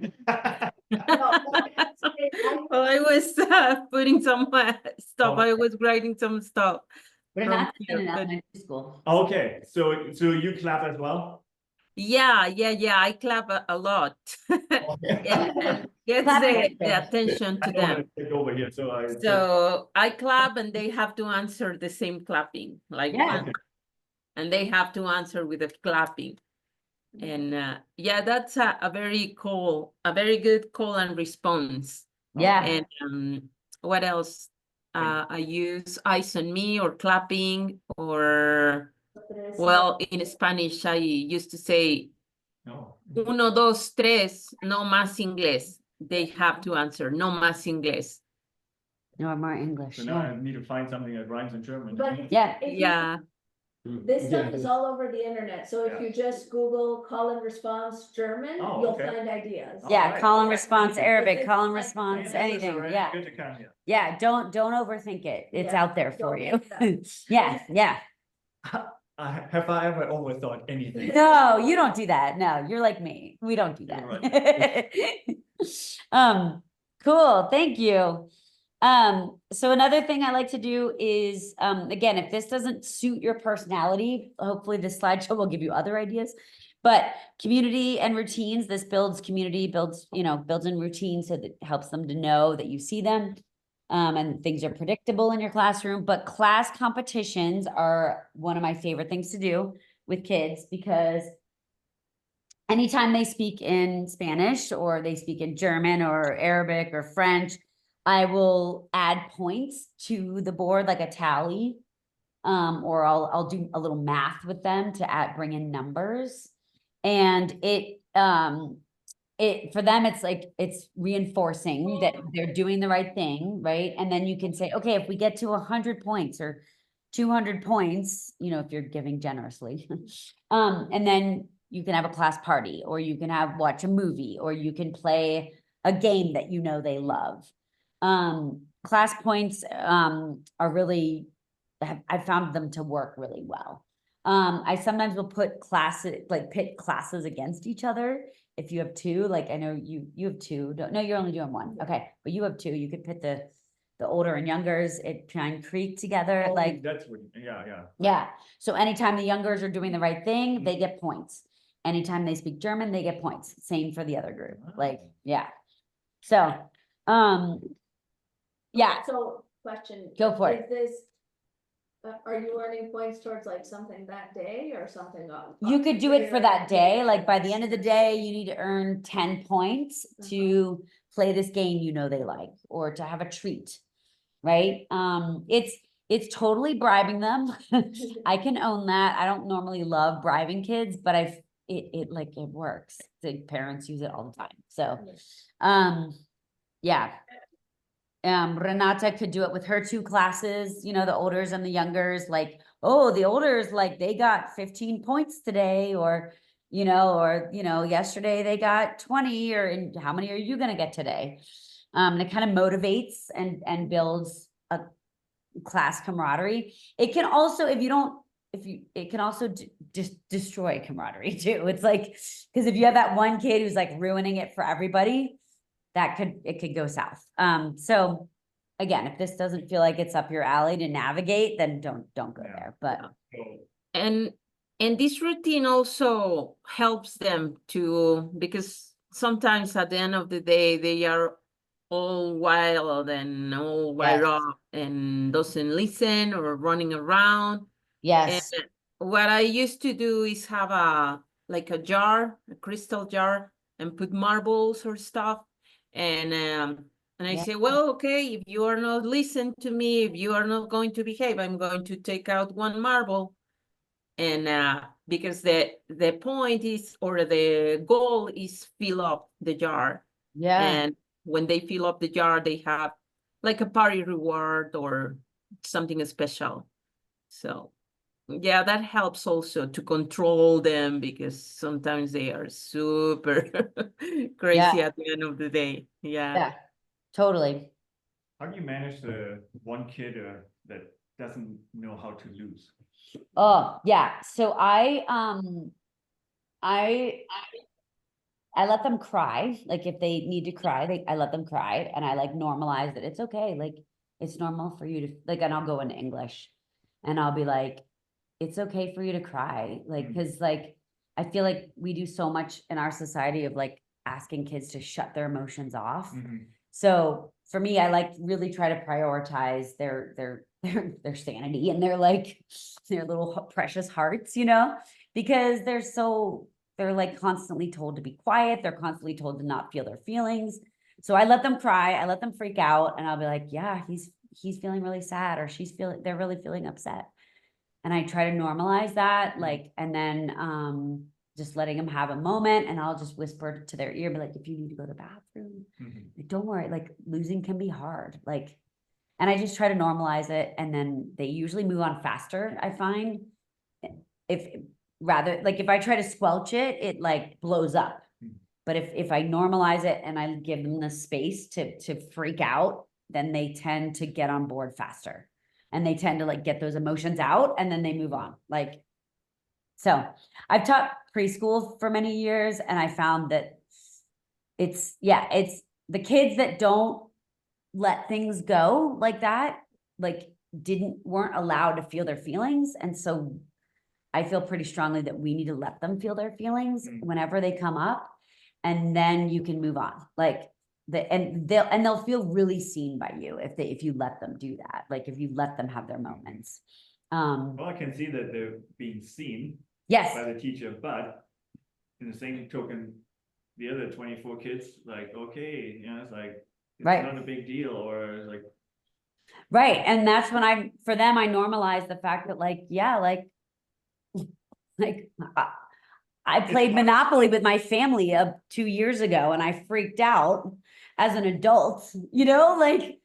Well, I was putting some stuff. Oh. I was writing some stuff. Renata's here, in an but- elementary school. Okay, so you clap as well? Yeah. I clap a lot. And gets the attention to I don't them. wanna take over here, so I. So I clap and they have to answer the same clapping, like Yeah. one. And they have to answer with a clapping. And yeah, that's a very good call and response. Yeah. And what else? I use eyes on me or clapping or, well, in Spanish, I used to say, No. 1, 2, 3, no más inglés. They have to answer, no más inglés. No, more English. So now I need to find something that rhymes in German. But Yeah. Yeah, this stuff is all over the internet, so if Yeah. you just Google call and response German, Oh, you'll okay. find ideas. Yeah, Alright. call and response, Arabic, It's call and like- response, Hey, that's anything. alright. Yeah. Good to come here. Yeah, don't overthink it. It's Yeah, out there for don't you. make it up. Yeah. Have I ever overthought anything? No, you don't do that. No, you're like me. We don't do You're that. Cool. Thank you. So another thing I like to do is, again, if this doesn't suit your personality, hopefully this slideshow will give you other ideas. But community and routines, this builds community, builds in routines, so that it helps them to know that you see them. And things are predictable in your classroom, but class competitions are one of my favorite things to do with kids because anytime they speak in Spanish or they speak in German or Arabic or French, I will add points to the board, like a tally. Or I'll do a little math with them to bring in numbers. And for them, it's like, it's reinforcing that they're doing the right thing, right? And then you can say, okay, if we get to 100 points or 200 points, you know, if you're giving generously, and then you can have a class party, or you can watch a movie, or you can play a game that you know they love. Class points are really, I've found them to work really well. I sometimes will put classes, like pit classes against each other. If you have two, like I know you have two, no, you're only doing one. Okay, but you have two, you could pit the older and youngers at Pine Creek together, Oh, like, that's what, yeah. yeah. So anytime the youngers are doing the right thing, they get points. Anytime they speak German, they get points. Same for the other group, like, yeah. So, yeah, So, question. Go for it. Is this, are you earning points towards like something that day or something on? you could do it for that day. Like by the end of the day, you need to earn 10 points to play this game you know they like, or to have a treat, right? It's totally bribing them. I can own that. I don't normally love bribing kids, but it works. The parents use it all the time. So, yeah. Renata could do it with her two classes, you know, the olders and the youngers, like, oh, the olders, like they got 15 points today, or yesterday they got 20, or how many are you going to get today? And it kind of motivates and builds a class camaraderie. It can also, it can also just destroy camaraderie too. It's like, because if you have that one kid who's like ruining it for everybody, it could go south. So again, if this doesn't feel like it's up your alley to navigate, then don't go there. But And this routine also helps them because sometimes at the end of the day, they are all wild and all wired up and doesn't listen or running around. yes, And what I used to do is have a crystal jar, and put marbles or stuff. And I say, well, okay, if you are not listening to me, if you are not going to behave, I'm going to take out one marble. And because the point is, or the goal is, fill up the jar. yeah, And when they fill up the jar, they have like a party reward or something special. So yeah, that helps also to control them, because sometimes they are super crazy at the end of the day. yeah, totally. How do you manage the one kid that doesn't know how to lose? Oh yeah. So I let them cry. Like if they need to cry, I let them cry, and I like normalize that it's okay. Like it's normal for you to like, and I'll go into English, and I'll be like, it's okay for you to cry. Like, cause like, I feel like we do so much in our society of like asking kids to shut their emotions off. So for me, I like really try to prioritize their sanity and their little precious hearts, because they're like constantly told to be quiet. They're constantly told to not feel their feelings. So I let them cry, I let them freak out, and I'll be like, yeah, he's feeling really sad, or they're really feeling upset. And I try to normalize that, like, and then just letting them have a moment, and I'll just whisper to their ear, be like, if you need to go to the bathroom, like, don't worry, like losing can be hard. Like, and I just try to normalize it, and then they usually move on faster, I find. If I try to squelch it, it like blows up. But if I normalize it and I give them the space to freak out, then they tend to get on board faster. And they tend to like get those emotions out, and then they move on. Like, so I've taught preschool for many years, and I found that it's the kids that don't let things go like that, like weren't allowed to feel their feelings. And so I feel pretty strongly that we need to let them feel their feelings whenever they come up, and then you can move on. Like, they'll feel really seen by you if you let them do that. Like if you let them have their moments. Well, I can see that they're being seen Yes. by the teacher, but in the same token, the other 24 kids, like, okay, it's like, it's Right. not a big deal, or it's like, Right, and that's when for them, I normalize the fact that like, yeah, like I played Monopoly with my family 2 years ago and I freaked out as an adult, like,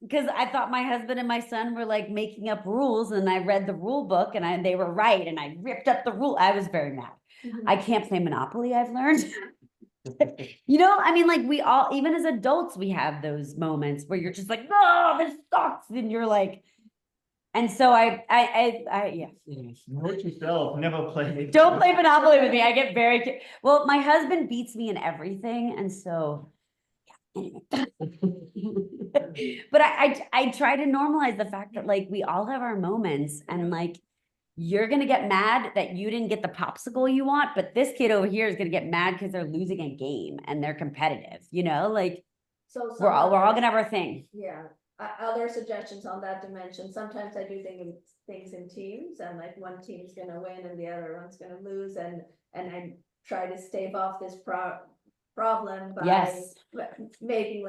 because I thought my husband and my son were like making up rules and I read the rule book and they were right and I ripped up the rule. I was very mad. I can't play Monopoly, I've learned. I mean, like we all, even as adults, we have those moments where you're just like, oh, this sucks. And you're like, and so yeah. note yourself, never play. Don't play Monopoly with me. I get very, well, my husband beats me in everything. And so, yeah, anyway. But I try to normalize the fact that like, we all have our moments and like, you're going to get mad that you didn't get the popsicle you want, but this kid over here is going to get mad because they're losing a game and they're competitive, like So we're all some going to have our thing. Yeah, other suggestions on that dimension, sometimes I do things in teams and like one team's gonna win and the other one's gonna lose and I try to stave off this problem by Yes. making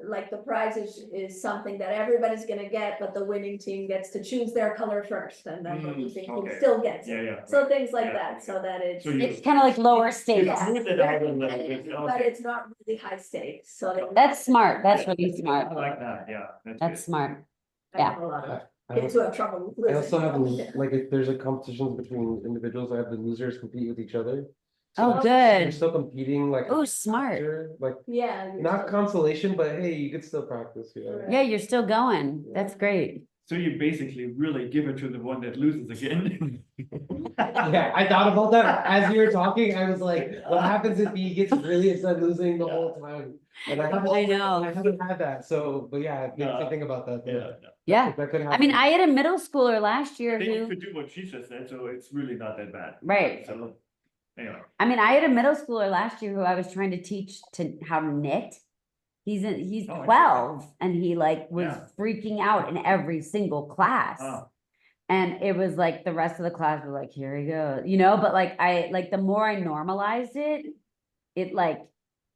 like the prize is something that everybody's gonna get, but the winning team gets to choose their color first and then the losing team okay. still gets it. Yeah. So things like Yeah. that, so that it's. So you- It's kind of like lower stakes. Yeah, smooth it out a little bit, but okay. it's not really high stakes, so that. That's smart. That's really I smart. like that, yeah. That's good. smart. I have a lot of I kids who have trouble. I also have, losing. like, if there's a competition between individuals, I have the losers compete with each other. Oh, They're good. still competing, like. Oh, smart. Like, Yeah. not consolation, but hey, you could still practice, Yeah, you're still going. That's great. So you basically really give it to the one that loses again. Yeah, I thought about that as you were talking. I was like, what happens if he gets really upset losing the whole time? And I know. haven't had that, so, but yeah, it makes me think about that. Yeah. Yeah. That could happen. I mean, I had a middle schooler last year I think you who, could do what she just said, so it's really not that bad. right. So, anyway. I mean, I had a middle schooler last year who I was trying to teach how to knit. He's Oh, 12 and he like was Yeah. freaking out in every single class. Oh. And it was like the rest of the class was like, here he goes, but like the more I normalized it like,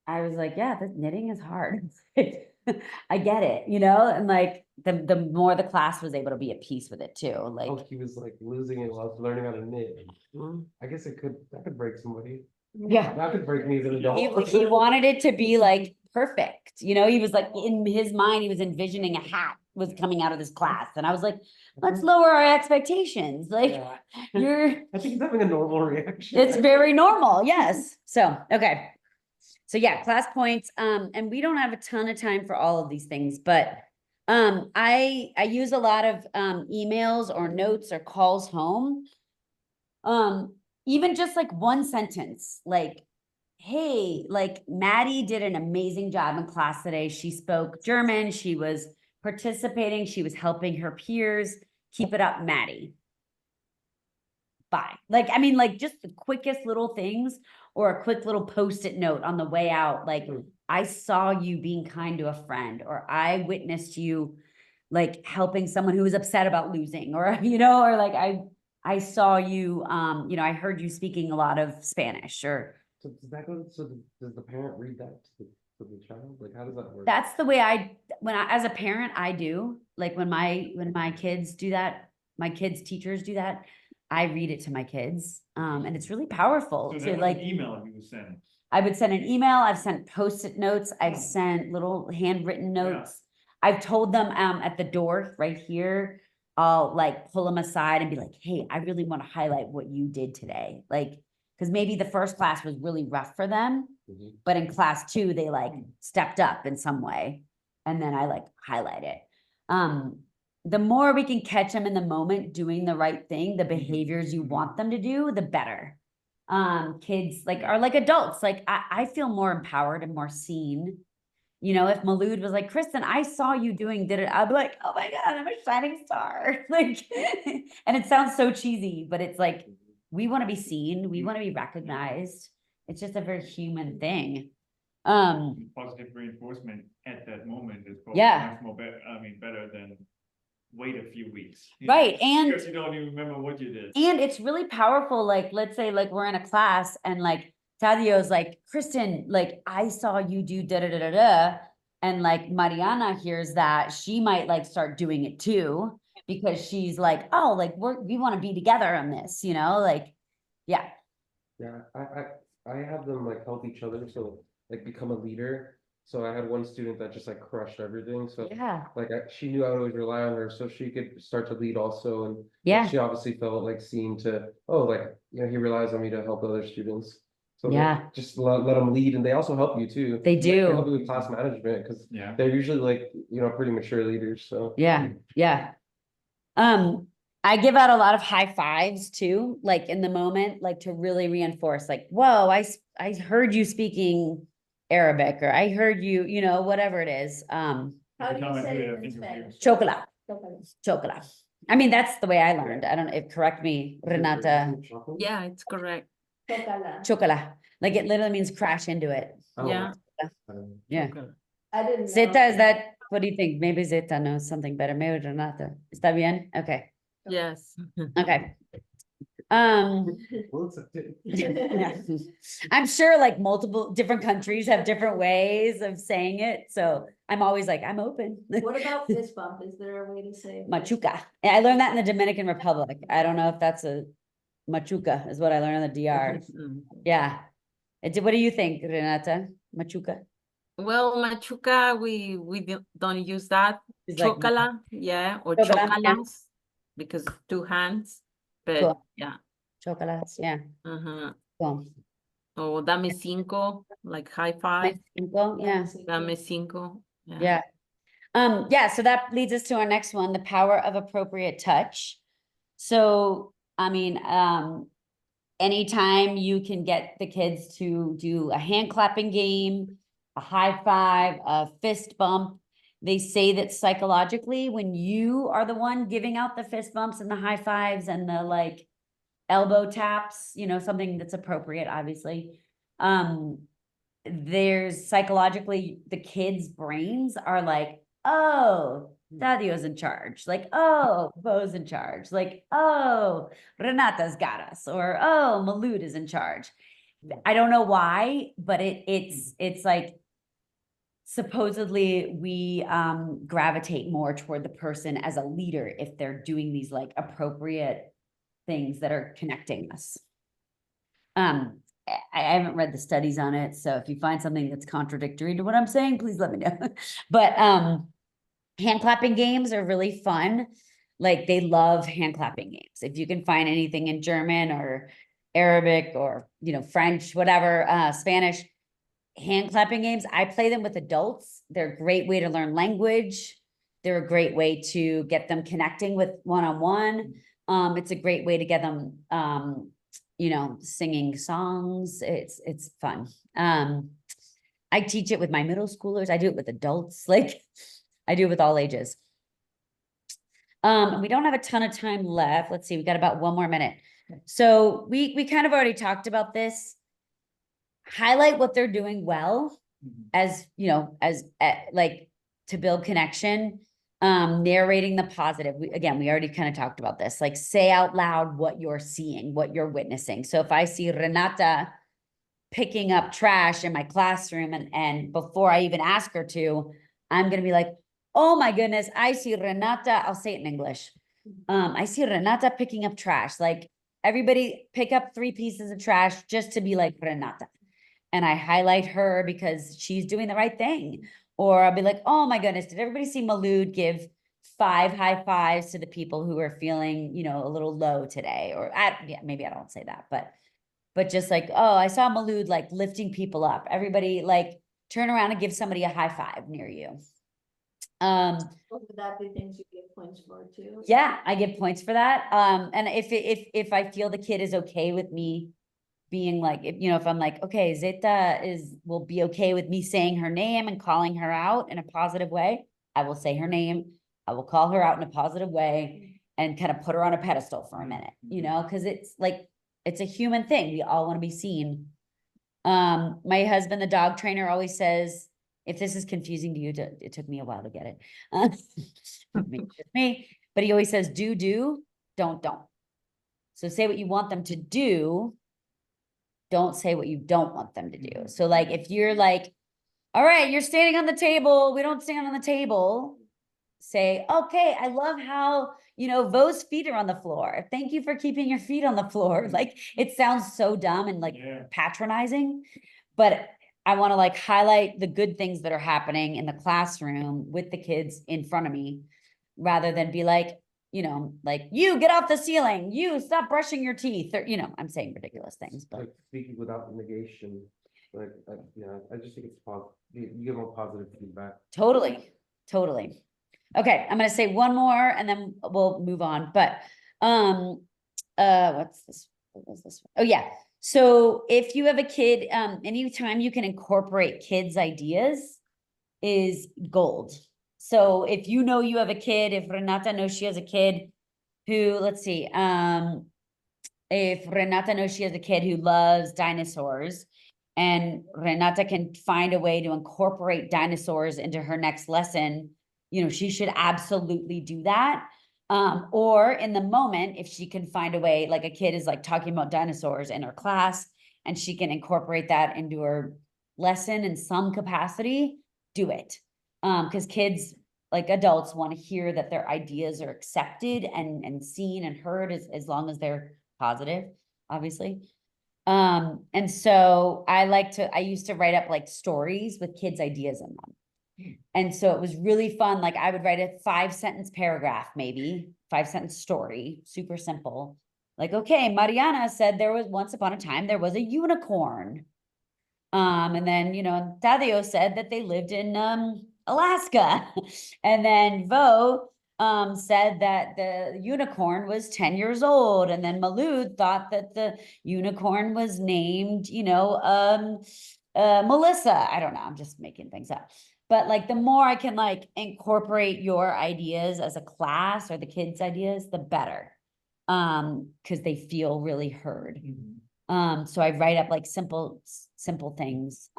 I was like, yeah, this knitting is hard. I get it, and like the more the class was able to be at peace with it too, like. Oh, he was like losing it while learning how to knit. mm, I guess that could break somebody. Yeah. That could break me as an adult. He wanted it to be like perfect, he was like, in his mind, he was envisioning a hat was coming out of this class. And I was like, let's lower our expectations. Like Yeah. I I think he's having a normal reaction. it's very normal. Yes. So, okay. So yeah, class points. And we don't have a ton of time for all of these things, but I use a lot of emails or notes or calls home. Even just like one sentence, like, hey, like Maddie did an amazing job in class today. She spoke German. She was participating. She was helping her peers. Keep it up, Maddie. Bye. Like, I mean, like just the quickest little things or a quick little post-it note on the way out. Like, I saw you being kind to a friend, or I witnessed you like helping someone who was upset about losing, or, or like, I saw you, I heard you speaking a lot of Spanish, or. So does that go, does the parent read that to the child? Like, how does that work? That's the way as a parent, I do, like when my kids do that, my kids' teachers do that, I read it to my kids. And it's really powerful So to that was like, an email you sent. I would send an email, I've sent post-it notes, I've sent little handwritten notes. I've told them, at the door right here, I'll like pull them aside and be like, hey, I really want to highlight what you did today. Like, because maybe the first class was really rough for them, but in class 2, they like stepped up in some way. And then I like highlight it. The more we can catch them in the moment, doing the right thing, the behaviors you want them to do, the better. Kids like are like adults. Like I feel more empowered and more seen. If Malud was like, Kristen, I saw you doing, I'd be like, oh my God, I'm a shining star. Like, and it sounds so cheesy, but it's like, we want to be seen. We want to be recognized. It's just a very human thing. Positive reinforcement at that moment is probably Yeah. much more better than wait a few weeks. Right, and- Because you don't even remember what you did. And it's really powerful. Like, let's say like we're in a class and like Tadio's like, Kristen, like, I saw you do da da da da da. And like Mariana hears that, she might like start doing it too, because she's like, oh, like we want to be together on this, you know, like, yeah. Yeah, I have them like help each other, so like become a leader. So I had one student that just like crushed everything, so Yeah, like she knew I would always rely on her, so she could start to lead also, and like, yeah, she obviously felt like seen to, oh, like, you know, he relies on me to help other students. So like, yeah, just let them lead, and they also help you too. they They help do. you with class management, because Yeah. they're usually like, you know, pretty mature leaders, so. Yeah, yeah. I give out a lot of high fives too, like in the moment, like to really reinforce, like, whoa, I heard you speaking Arabic, or I heard you, you know, whatever it is. How do you Every time I say do it it, I in think of you. Spanish? Chocolate, Chocolate. chocolate. I mean, that's the way I learned. I don't know if, correct me, Renata, Yeah, it's correct. Chocolate. chocolate. Like it literally means crash into it. Oh, Yeah. Yeah. chocolate. I didn't know. Zeta, is that, what do you think? Maybe Zeta knows something better. Maybe Renata. Está bien? Okay. Yes. Okay. Yeah. I'm sure like multiple different countries have different ways of saying it. So I'm always like, I'm open. What about fist bump? Is there a way to say? fist Machuca. And I learned that in the Dominican Republic. I don't know if that's a machuca is what I learned in the DR. Mm. Yeah. What do you think, Renata? Machuca? Well, machuca, we don't use that. It's like Chocala, yeah, or Chocolate, yeah. chocalas, because 2 hands. But Cool. yeah. chocolates. Yeah. Uh-huh. Cool. Or dame 5, like high five. Mexico, yeah. Dame 5. Yeah. Yeah, so that leads us to our next one, the power of appropriate touch. So, I mean, anytime you can get the kids to do a hand clapping game, a high five, a fist bump, they say that psychologically, when you are the one giving out the fist bumps and the high fives and the like elbow taps, you know, something that's appropriate, obviously. There's psychologically, the kids' brains are like, oh, Dadio's in charge. Like, oh, Bo's in charge. Like, oh, Renata's got us. Or, oh, Malud is in charge. I don't know why, but it's like, supposedly we gravitate more toward the person as a leader if they're doing these like appropriate things that are connecting us. I haven't read the studies on it, so if you find something that's contradictory to what I'm saying, please let me know. But hand clapping games are really fun. Like they love hand clapping games. If you can find anything in German or Arabic or, you know, French, whatever, Spanish, hand clapping games, I play them with adults. They're a great way to learn language. They're a great way to get them connecting with one-on-one. It's a great way to get them you know, singing songs. It's fun. I teach it with my middle schoolers. I do it with adults. Like I do it with all ages. We don't have a ton of time left. Let's see, we got about 1 more minute. So we kind of already talked about this. Highlight what they're doing well, as you know, as like to build connection. Narrating the positive. We already kind of talked about this, like say out loud what you're seeing, what you're witnessing. So if I see Renata picking up trash in my classroom and before I even ask her to, I'm going to be like, oh my goodness, I see Renata. I'll say it in English. I see Renata picking up trash. Like everybody pick up 3 pieces of trash just to be like Renata. And I highlight her because she's doing the right thing. Or I'll be like, oh my goodness, did everybody see Malud give 5 high fives to the people who are feeling, you know, a little low today? Or maybe I don't say that, but just like, oh, I saw Malud like lifting people up. Everybody like turn around and give somebody a high five near you. Would that be things you give points for too? Yeah, I give points for that. And if I feel the kid is okay with me being like, if I'm like, okay, Zeta will be okay with me saying her name and calling her out in a positive way, I will say her name. I will call her out in a positive way and kind of put her on a pedestal for a minute, you know, because it's like, it's a human thing. We all want to be seen. My husband, the dog trainer, always says, if this is confusing to you, it took me a while to get it. Me, but he always says, do, don't. So say what you want them to do, don't say what you don't want them to do. So like, if you're like, all right, you're standing on the table, we don't stand on the table. Say, okay, I love how, Vo's feet are on the floor. Thank you for keeping your feet on the floor. Like, it sounds so dumb and like patronizing, but I want to like highlight the good things that are happening in the classroom with the kids in front of me, rather than be like, like, you get off the ceiling, you stop brushing your teeth, or, I'm saying ridiculous things, but. Like speaking without negation, like, yeah, I just think it's positive. You give them positive feedback. Totally. Okay, I'm gonna say one more and then we'll move on, but, what's this? What was this? Oh, yeah. So if you have a kid, anytime you can incorporate kids' ideas is gold. So if you have a kid, if Renata knows she has a kid who, let's see, if Renata knows she has a kid who loves dinosaurs, and Renata can find a way to incorporate dinosaurs into her next lesson, she should absolutely do that. Or in the moment, if she can find a way, like a kid is like talking about dinosaurs in her class, and she can incorporate that into her lesson in some capacity, do it. Because kids, like adults, want to hear that their ideas are accepted and seen and heard, as long as they're positive, obviously. And so I used to write up like stories with kids' ideas in them. And so it was really fun. Like I would write a 5-sentence paragraph, maybe 5-sentence story, super simple. Like, okay, Mariana said there was once upon a time, there was a unicorn. And then, Tadeo said that they lived in, Alaska. And then Vo, said that the unicorn was 10 years old. And then Malud thought that the unicorn was named, Melissa. I don't know. I'm just making things up. But like, the more I can like incorporate your ideas as a class or the kids' ideas, the better. Because they feel really heard. So I write up like simple things.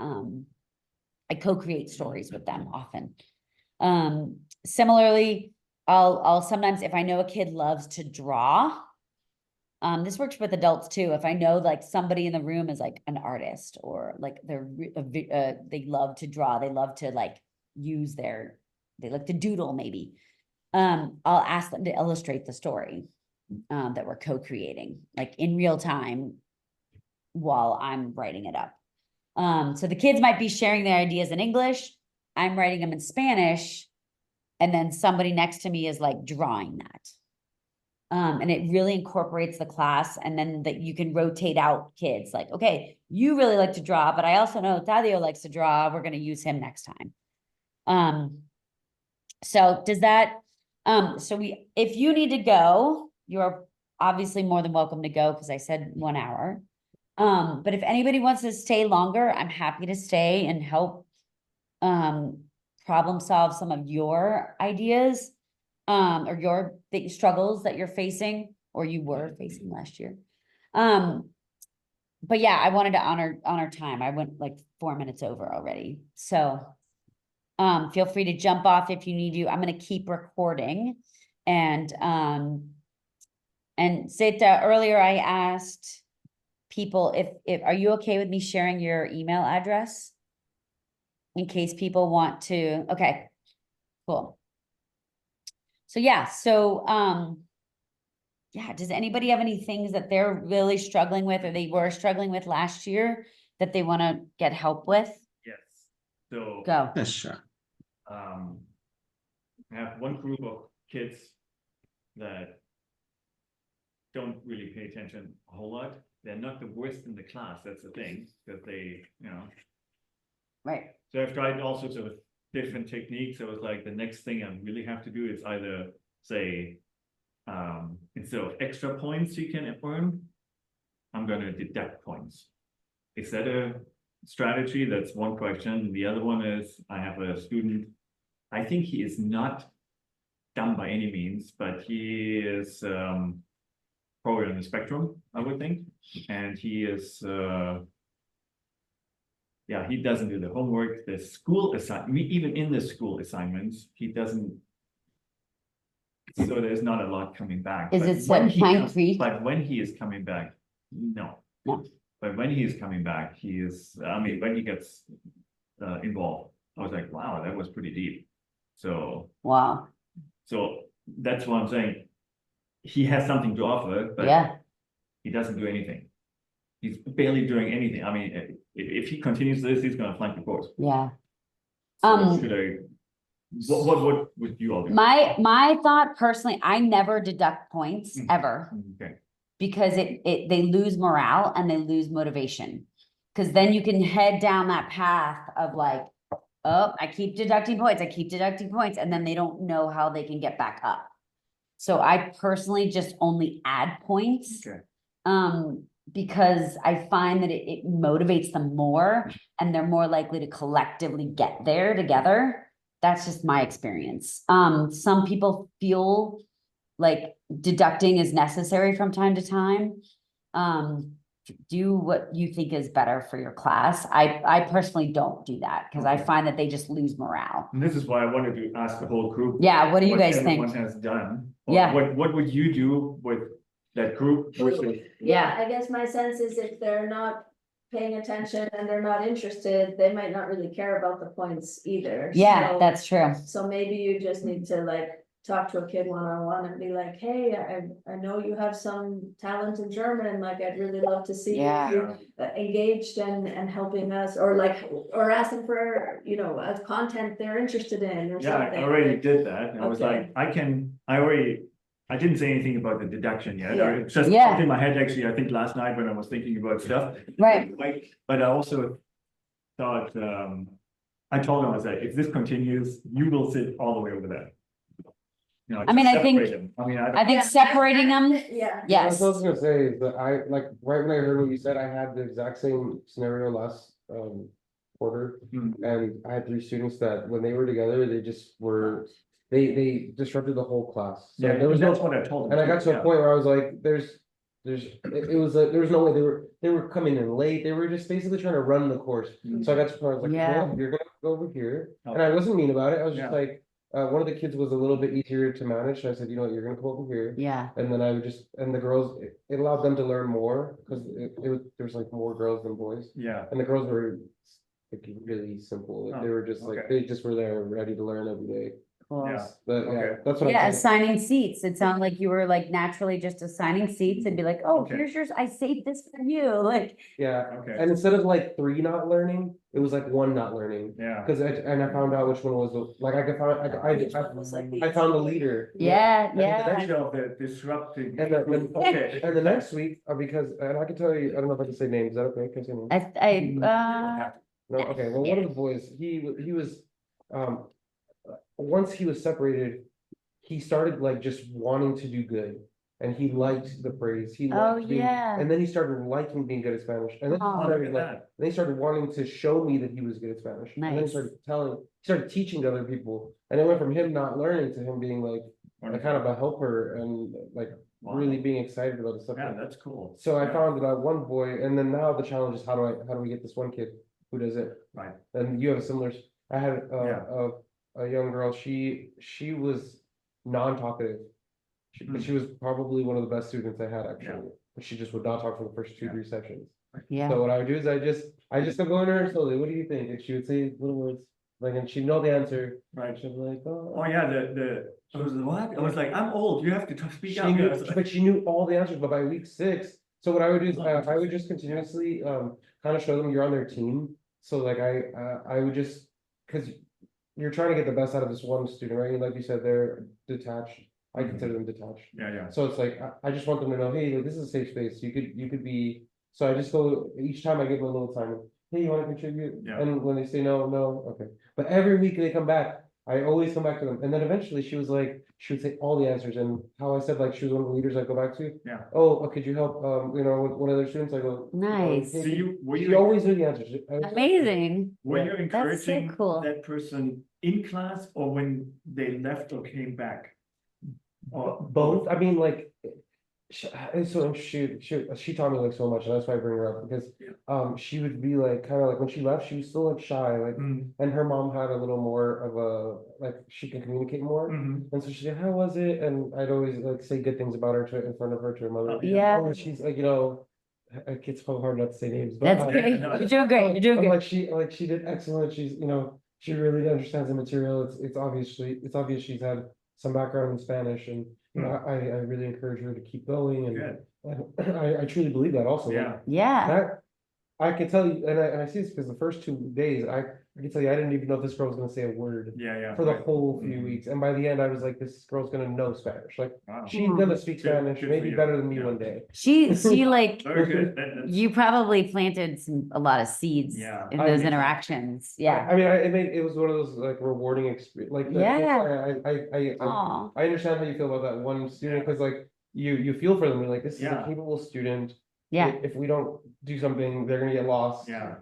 I co-create stories with them often. Similarly, I'll sometimes, if I know a kid loves to draw, this works with adults too. If I know like somebody in the room is like an artist, or like they love to draw, they love to like they like to doodle maybe. I'll ask them to illustrate the story that we're co-creating, like in real time while I'm writing it up. So the kids might be sharing their ideas in English, I'm writing them in Spanish, and then somebody next to me is like drawing that. And it really incorporates the class, and then that you can rotate out kids like, okay, you really like to draw, but I also know Tadeo likes to draw. We're going to use him next time. So does that, if you need to go, you're obviously more than welcome to go, because I said 1 hour. But if anybody wants to stay longer, I'm happy to stay and help problem solve some of your ideas, or your big struggles that you're facing, or you were facing last year. But yeah, I wanted to honor time. I went like 4 minutes over already. So feel free to jump off if you need to. I'm going to keep recording. And Zeta, earlier I asked people if are you okay with me sharing your email address in case people want to? Okay, cool. So yeah, yeah, does anybody have any things that they're really struggling with, or they were struggling with last year, that they want to get help with? Yes, so. Go. Yeah, sure. I have one group of kids that don't really pay attention a whole lot. They're not the worst in the class, that's the thing, because they, Right. So I've tried all sorts of different techniques. I was like, the next thing I really have to do is either say, instead of extra points you can earn, I'm going to deduct points. Is that a strategy? That's one question. The other one is, I have a student, I think he is not dumb by any means, but he is probably on the spectrum, I would think. And he is, yeah, he doesn't do the homework, the school assignment, even in the school assignments, he doesn't. So there's not a lot coming back. Is But it when Pine Creek? But when he is coming back, no. No. But when he's coming back, I mean, when he gets involved, I was like, wow, that was pretty deep. So Wow. that's what I'm saying. He has something to offer, but Yeah. he doesn't do anything. He's barely doing anything. I mean, if he continues this, he's gonna flunk the course. Yeah. So should I? What would you all do? My thought personally, I never deduct points Mhm. ever. Okay. Because they lose morale and they lose motivation. Because then you can head down that path of like, oh, I keep deducting points, and then they don't know how they can get back up. So I personally just only add points. Okay. Because I find that it motivates them more and they're more likely to collectively get there together. That's just my experience. Some people feel like deducting is necessary from time to time. Do what you think is better for your class. I personally don't do that because I Okay. find that they just lose morale. And this is why I wanted to ask the whole group. Yeah, what do you guys everyone think? has done. Or Yeah. What would you do with that group versus? Yeah. I guess my sense is if they're not paying attention and they're not interested, they might not really care about the points either. Yeah, So- that's true. So maybe you just need to like talk to a kid one-on-one and be like, hey, I know you have some talent in German, like I'd really love to see Yeah. you engaged and helping us, or like, or asking for, you know, a content they're interested in or Yeah, I something. already did that. And I was Okay. like, I didn't say anything about the deduction yet. Yeah. It's just Yeah. popped in my head actually, I think last night when I was thinking about stuff. Right. But I also thought, I told him, I was like, if this continues, you will sit all the way over there. You know, I mean, just I think- separate them. I mean, I don't- think separating them, Yeah. yes. What I was gonna say is that I, like, right when I heard what you said, I had the exact same scenario last, quarter. Hmm. And I had 3 students that when they were together, they just were, they disrupted the whole class. So Yeah, there was no, that's what I told him. and I got too, to a point where I was like, it was like, there was no way they were coming in late. They were just basically trying to run the course. So I got to a point where I was like, Yeah. well, you're gonna go over here. Oh. And I wasn't mean about it. I was just Yeah. like, one of the kids was a little bit easier to manage. So I said, you know what, you're gonna come over here. Yeah. And then I would just, and the girls, it allowed them to learn more because there was like more girls than boys. Yeah, And the girls were like really simple. Like, they were just like, okay. they just were there ready to learn every day. Cool. Yeah. But yeah, Okay. that's what Yeah, I'm saying. assigning seats. It sounded like you were like naturally just assigning seats and be like, oh, Okay. here's yours. I saved this for you. Like, Yeah, okay, and instead of like 3 not learning, it was like 1 not learning. yeah. Cause I found out which one was the, like I could find, I found the leader. yeah, the yeah. next- Kind of the disrupting. And the, Okay. and the next week, because, and I can tell you, I don't know if I can say names, is that okay? Can I say names? No, okay, well, one of the boys, he was, once he was separated, he started like just wanting to do good. And he liked the praise, he Oh, liked being, yeah. and then he started liking being good at Spanish, and then he Oh. Oh, look started at like, that. then he started wanting to show me that he was good at Spanish. And then he Nice. started teaching to other people, and it went from him not learning to him being like kind of a helper and like Wow. really being excited about the Yeah, subject. that's cool. So I Yeah. found that one boy, and then now the challenge is how do we get this one kid who does it? Right. And you have a similar, I had Yeah. a young girl, she was non-talkative. But she was probably one of the best students I had actually, but she just would not talk for the first 2-3 sessions. Yeah. So what I would do is I just kept going to her slowly, what do you think? And she would say little words, like, and she'd know the answer. Right. She'd be like, oh. Oh, yeah, I was what? I was like, I'm old, you have to speak She up. knew, I was like- but she knew all the answers, but by week 6, so what I would do is I would just continuously kind of show them you're on their team. So like I would just, because you're trying to get the best out of this one student, right? Like you said, they're detached. I consider them detached. Yeah. So it's like I just want them to know, hey, like this is a safe space. You could be. So I just go each time I give them a little time. Hey, you want to contribute? Yeah. And when they say no, okay. But every week they come back. I always come back to them. And then eventually she would say all the answers. And how I said like she was one of the leaders I go back to. Yeah. Oh, could you help? With one of their students, I go. Nice. So were She you always knew the answers. Amazing. were you That's so encouraging cool. that person in class or when they left or came back? Or Both. I mean, like, she taught me like so much, and that's why I bring her up because she would be like kind of like when she left, she was still like shy, like, Mm, and her mom had a little more of a like she can communicate more, mhm. and so she said, "How was it?" And I'd always like say good things about her in front of her to her mother. Yeah. Oh, she's like, It's so hard not to say names, but That's great. no, You're doing great. You're doing but good. like she did excellent. She's, you know, she really understands the material. It's obvious she's had some background in Spanish, and you know, I really encourage her to keep going, and, Good. and I truly believe that also. Yeah. Yeah. That I can tell you, and I see this because the first 2 days, I can tell you, I didn't even know if this girl was gonna say a word Yeah. for the right. whole few Mhm. weeks, and by the end, I was like, this girl's gonna know Spanish. Like, Wow. she's gonna speak Good- Spanish, good for maybe you. better than me Yeah. one day. She like, Very good. That's- you probably planted a lot of seeds Yeah. in I those mean- interactions. Yeah. I mean, it was one of those like rewarding experience. Like, Yeah. I Aw. understand how you feel about that one student, because like you feel for them. You're like, this is a Yeah. capable student. Yeah. If we don't do something, they're gonna get lost. Yeah.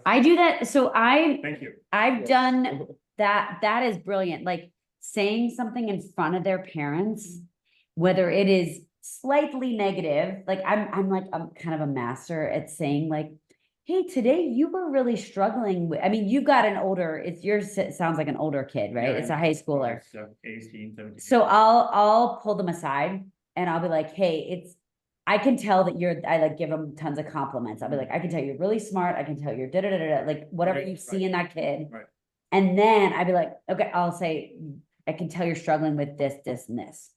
I do that. So Thank you. I've Yes. done that. That is brilliant. Like saying something in front of their parents, whether it is slightly negative, like I'm kind of a master at saying like, hey, today you were really struggling with, I mean, you've got an older, it's yours, it sounds like an older kid, right? Yeah, It's a high schooler. It's, 18, 17. So I'll pull them aside and I'll be like, hey, I can tell that I like give them tons of compliments. I'll be like, I can tell you're really smart. I can tell you're like whatever Right, you see right. in that kid. Right. And then I'd be like, okay, I'll say, I can tell you're struggling with this, this, and this.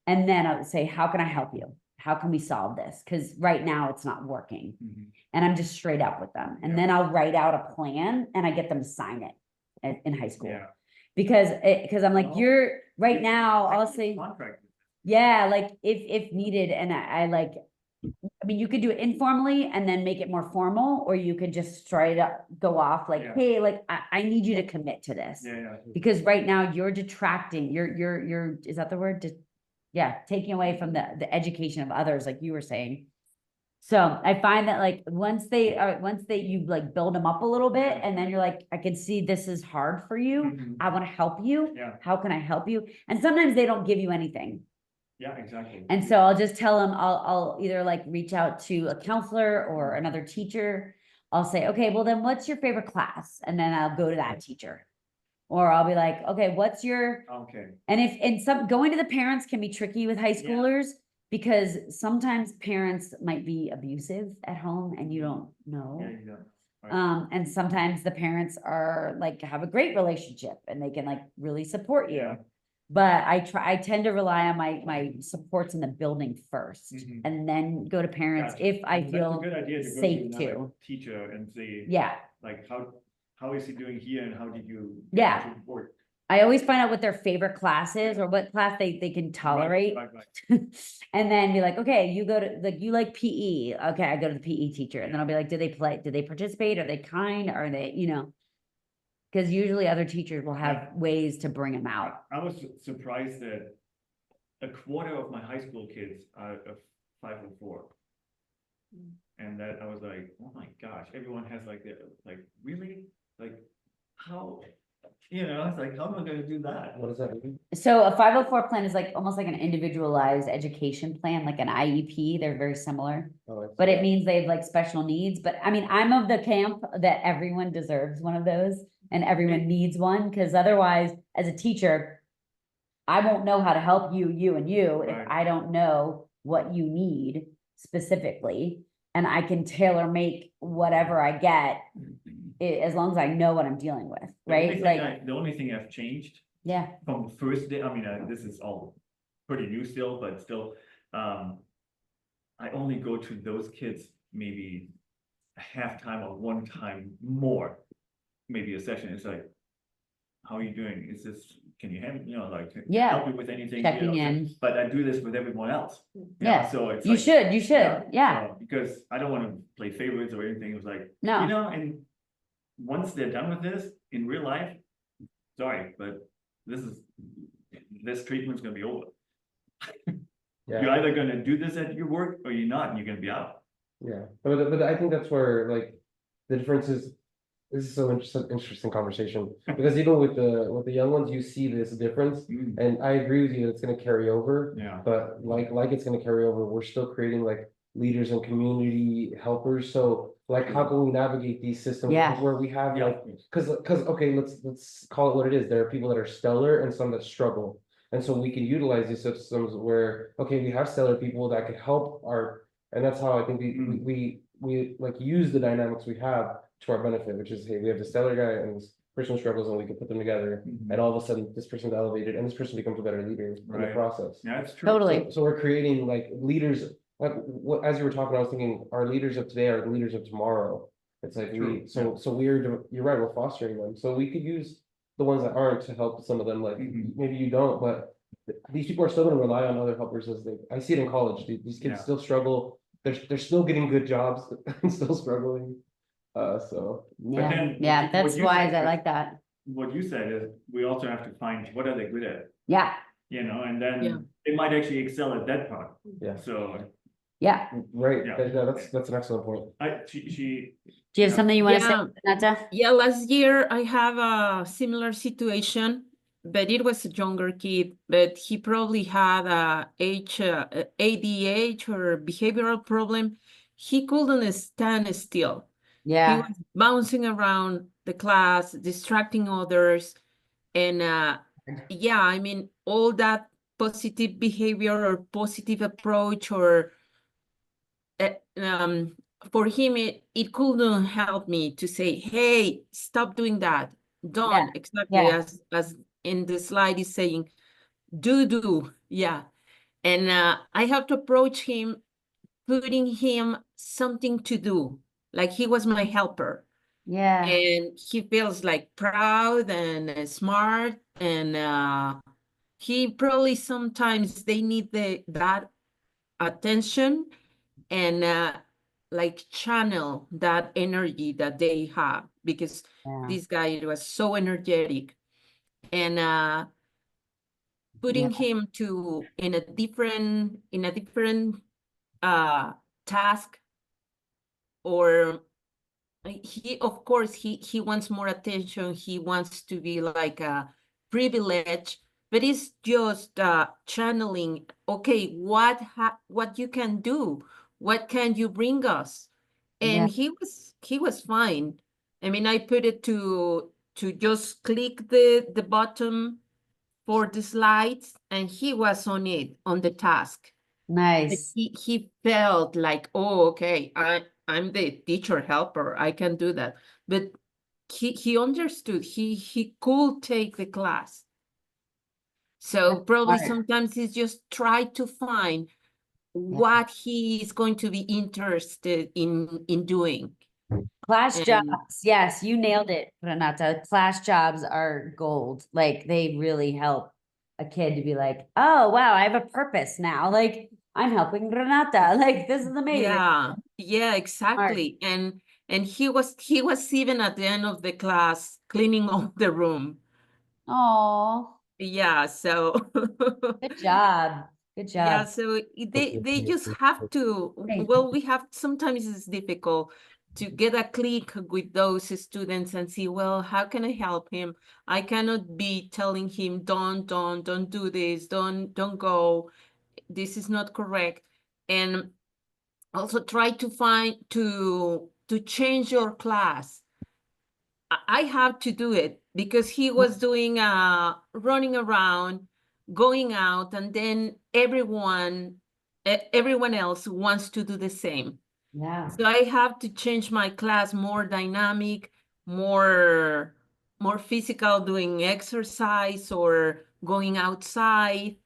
And then I would say, how can I help you? How can we solve this? Because right now it's not working. Mhm. And I'm just straight up with them. And Yeah. then I'll write out a plan and I get them to sign it in high school. Yeah. Because I'm like, Well, you're right It's now, I'll technically say, contract. yeah, like if needed, and I like, I mean, you could do it informally and then make it more formal, or you could just straight up go off like, Yeah. hey, like I need you to commit to this. Yeah. Because right now you're detracting, you're, is that the word? Yeah, taking away from the education of others, like you were saying. So I find that like once you like build them up a little bit, and then you're like, I can see this is hard for you. Mhm. I want to help you. Yeah. How can I help you? And sometimes they don't give you anything. Yeah, exactly. And so I'll just tell them, I'll either like reach out to a counselor or another teacher. I'll say, okay, well then what's your favorite class? And then I'll go to that teacher. Or I'll be like, okay, what's your, Okay. and some going to the parents can be tricky with high schoolers because sometimes parents might be abusive at home and you don't know. Yeah, you don't. Right. And sometimes the parents are like, have a great relationship and they can like really support you. Yeah. But I tend to rely on my supports in the building first Mhm. and then go to parents Gotcha. if I That's a feel good idea to go safe another to. Teacher and say, Yeah. like, how is he doing here and how did you? Yeah. get to work? I always find out what their favorite class is or what class they can tolerate. Right. And then be like, okay, you go to like, you like PE. Okay, I go to the PE teacher. And then I'll be like, do they participate? Are they kind? Are they, because usually other teachers will have ways to bring them out. I was surprised that a quarter of my high school kids are of 504. And that I was like, oh my gosh, everyone has like really? Like how, it's like, how am I gonna do that? What does that mean? So a 504 plan is like almost like an individualized education plan, like an IEP. They're very similar. Oh, But it means they have like special needs. But I mean, I'm of the camp that everyone deserves one of those and everyone needs one, because otherwise, as a teacher, I won't know how to help you if Right. I don't know what you need specifically. And I can tailor make whatever I get as long as I know what I'm dealing with, right? The only thing I've changed Yeah, from the first day, I mean, this is all pretty new still, but still, I only go to those kids maybe a half time or one time more, maybe a session. It's like, how are you doing? Is this, can you help me with anything? checking in. But I do this with everyone else. Yeah, So it's You like, should, yeah. so, because I don't want to play favorites or anything. It was like, No. and once they're done with this in real life, sorry, but this treatment's gonna be over. You're Yeah, either gonna do this at your work or you're not, and you're gonna be out. yeah, but I think that's where like the difference is. This is so interesting conversation because even with the young ones, you see this difference, and I agree with you that it's going to carry over. Yeah. But like it's going to carry over, we're still creating like leaders and community helpers. So like, how can we navigate these systems Yeah. where we have Yeah. like because okay, let's call it what it is. There are people that are stellar and some that struggle, and so we can utilize these systems where okay, we have stellar people that can help our And that's how I think we like use the dynamics we have to our benefit, which is, hey, we have this stellar guy and this person struggles and we can put them together. And all of a sudden this person's elevated and this person becomes a better leader in the Right. process. Yeah, it's true. Totally. So we're creating like leaders, like what, as you were talking, I was thinking our leaders of today are the leaders of tomorrow. It's like True, you're right, we're fostering them. So we could use the ones that aren't to help some of them, like maybe you don't, but these people are still gonna rely on other helpers as I see it in college, these kids Yeah. still struggle. They're still getting good jobs and still struggling. So Yeah, then yeah, what that's you why said I is- like that. What you said is, we also have to find what are they good at, Yeah, you know, and Yeah. then they might actually excel at that part. yeah, So yeah. right, Yeah. that's an excellent point. she, Do you have Yeah. something you want to say, Yeah. Renata? Yeah, last year I have a similar situation, but it was a younger kid, but he probably had ADH or behavioral problem. He couldn't stand still. He Yeah, was bouncing around the class, distracting others. And yeah, I mean, all that positive behavior or positive approach or for him, it couldn't help me to say, hey, stop doing that. Don't exactly yeah. as in the slide is saying, do. Yeah. And I have to approach him, putting him something to do, like he was my helper. Yeah, And he feels like proud and smart. And he probably sometimes they need that attention and like channel that energy that they have, because yeah, this guy was so energetic. And putting him to in a different task, or he, of course, he wants more attention, he wants to be like a privilege, but it's just channeling, okay, what you can do, what can you bring us? Yeah. And he was fine. I mean, I put it to just click the button for the slides, and he was on it, on the task. But nice. he felt like, oh, okay, I'm the teacher helper, I can do that. But he understood, he could take the class. So That's probably smart. sometimes he's just try to find what he is going to be interested in doing. Class And jobs, yes, you nailed it, Renata. Class jobs are gold. Like they really help a kid to be like, oh wow, I have a purpose now. Like I'm helping Renata. Like this is amazing. yeah, exactly. And he was even at the end of the class cleaning up the room. Oh, Yeah, so good job. Good yeah, job. so they just have to, Thank well, we have, sometimes it's difficult to get a click with those students and see, well, how can I help him? I cannot be telling him, don't do this, don't go, this is not correct. And also try to find to change your class. I have to do it because he was doing running around, going out, and then everyone else wants to do the same. Yeah. So I have to change my class, more dynamic, more physical, doing exercise or going outside,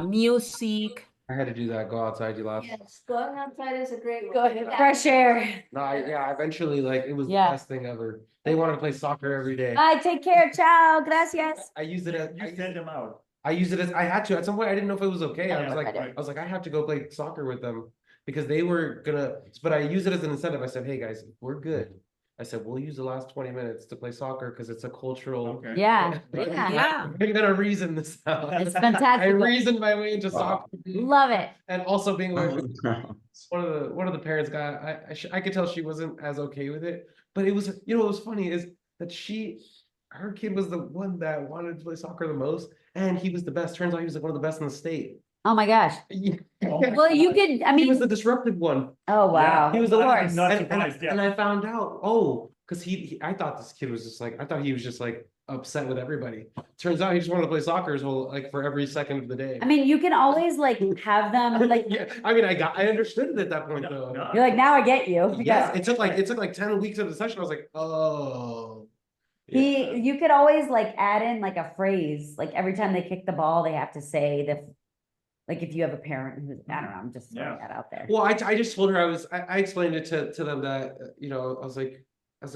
music. I had to do that, go outside, you laugh. Yes, going outside is a great. Go ahead. Fresh air. No, yeah, eventually, like, it was the Yeah. best thing ever. They wanted to play soccer every day. Bye, take care. Ciao. Gracias. I used it as, you send them out. I used it as, I had to, at some point, I didn't know if it was okay. I was Yeah, like, right. I was like, I have to go play soccer with them because they were gonna, but I used it as an incentive. I said, hey, guys, if we're good. I said, we'll use the last 20 minutes to play soccer because it's a cultural. Okay. Yeah. Right. Yeah. Yeah. I'm gonna reason this out. It's I fantastic. reasoned my way into soccer. Love it. And also being aware, one of the parents got, I could tell she wasn't as okay with it, but it was, you know, what was funny is that her kid was the one that wanted to play soccer the most, and he was the best. Turns out he was like one of the best in the state. Oh my gosh. Yeah. Well, you could, I He was mean, the disruptive one. oh wow. He was Of the course. Not and, surprised, yeah. and I found out, oh, because I thought this kid was just like, I thought he was just like upset with everybody. Turns out he just wanted to play soccer his whole, like, for every second of the day. I mean, you can always like have them like, Yeah, I mean, I understood it at that point though. you're like, now I get you. Yes, it took like 10 weeks of the session. I was like, oh. Yeah. You could always like add in like a phrase, like every time they kick the ball, they have to say like if you have a parent who's, I don't know, I'm just throwing that out there. Well, I just told her I explained it to them that, you know, I was like,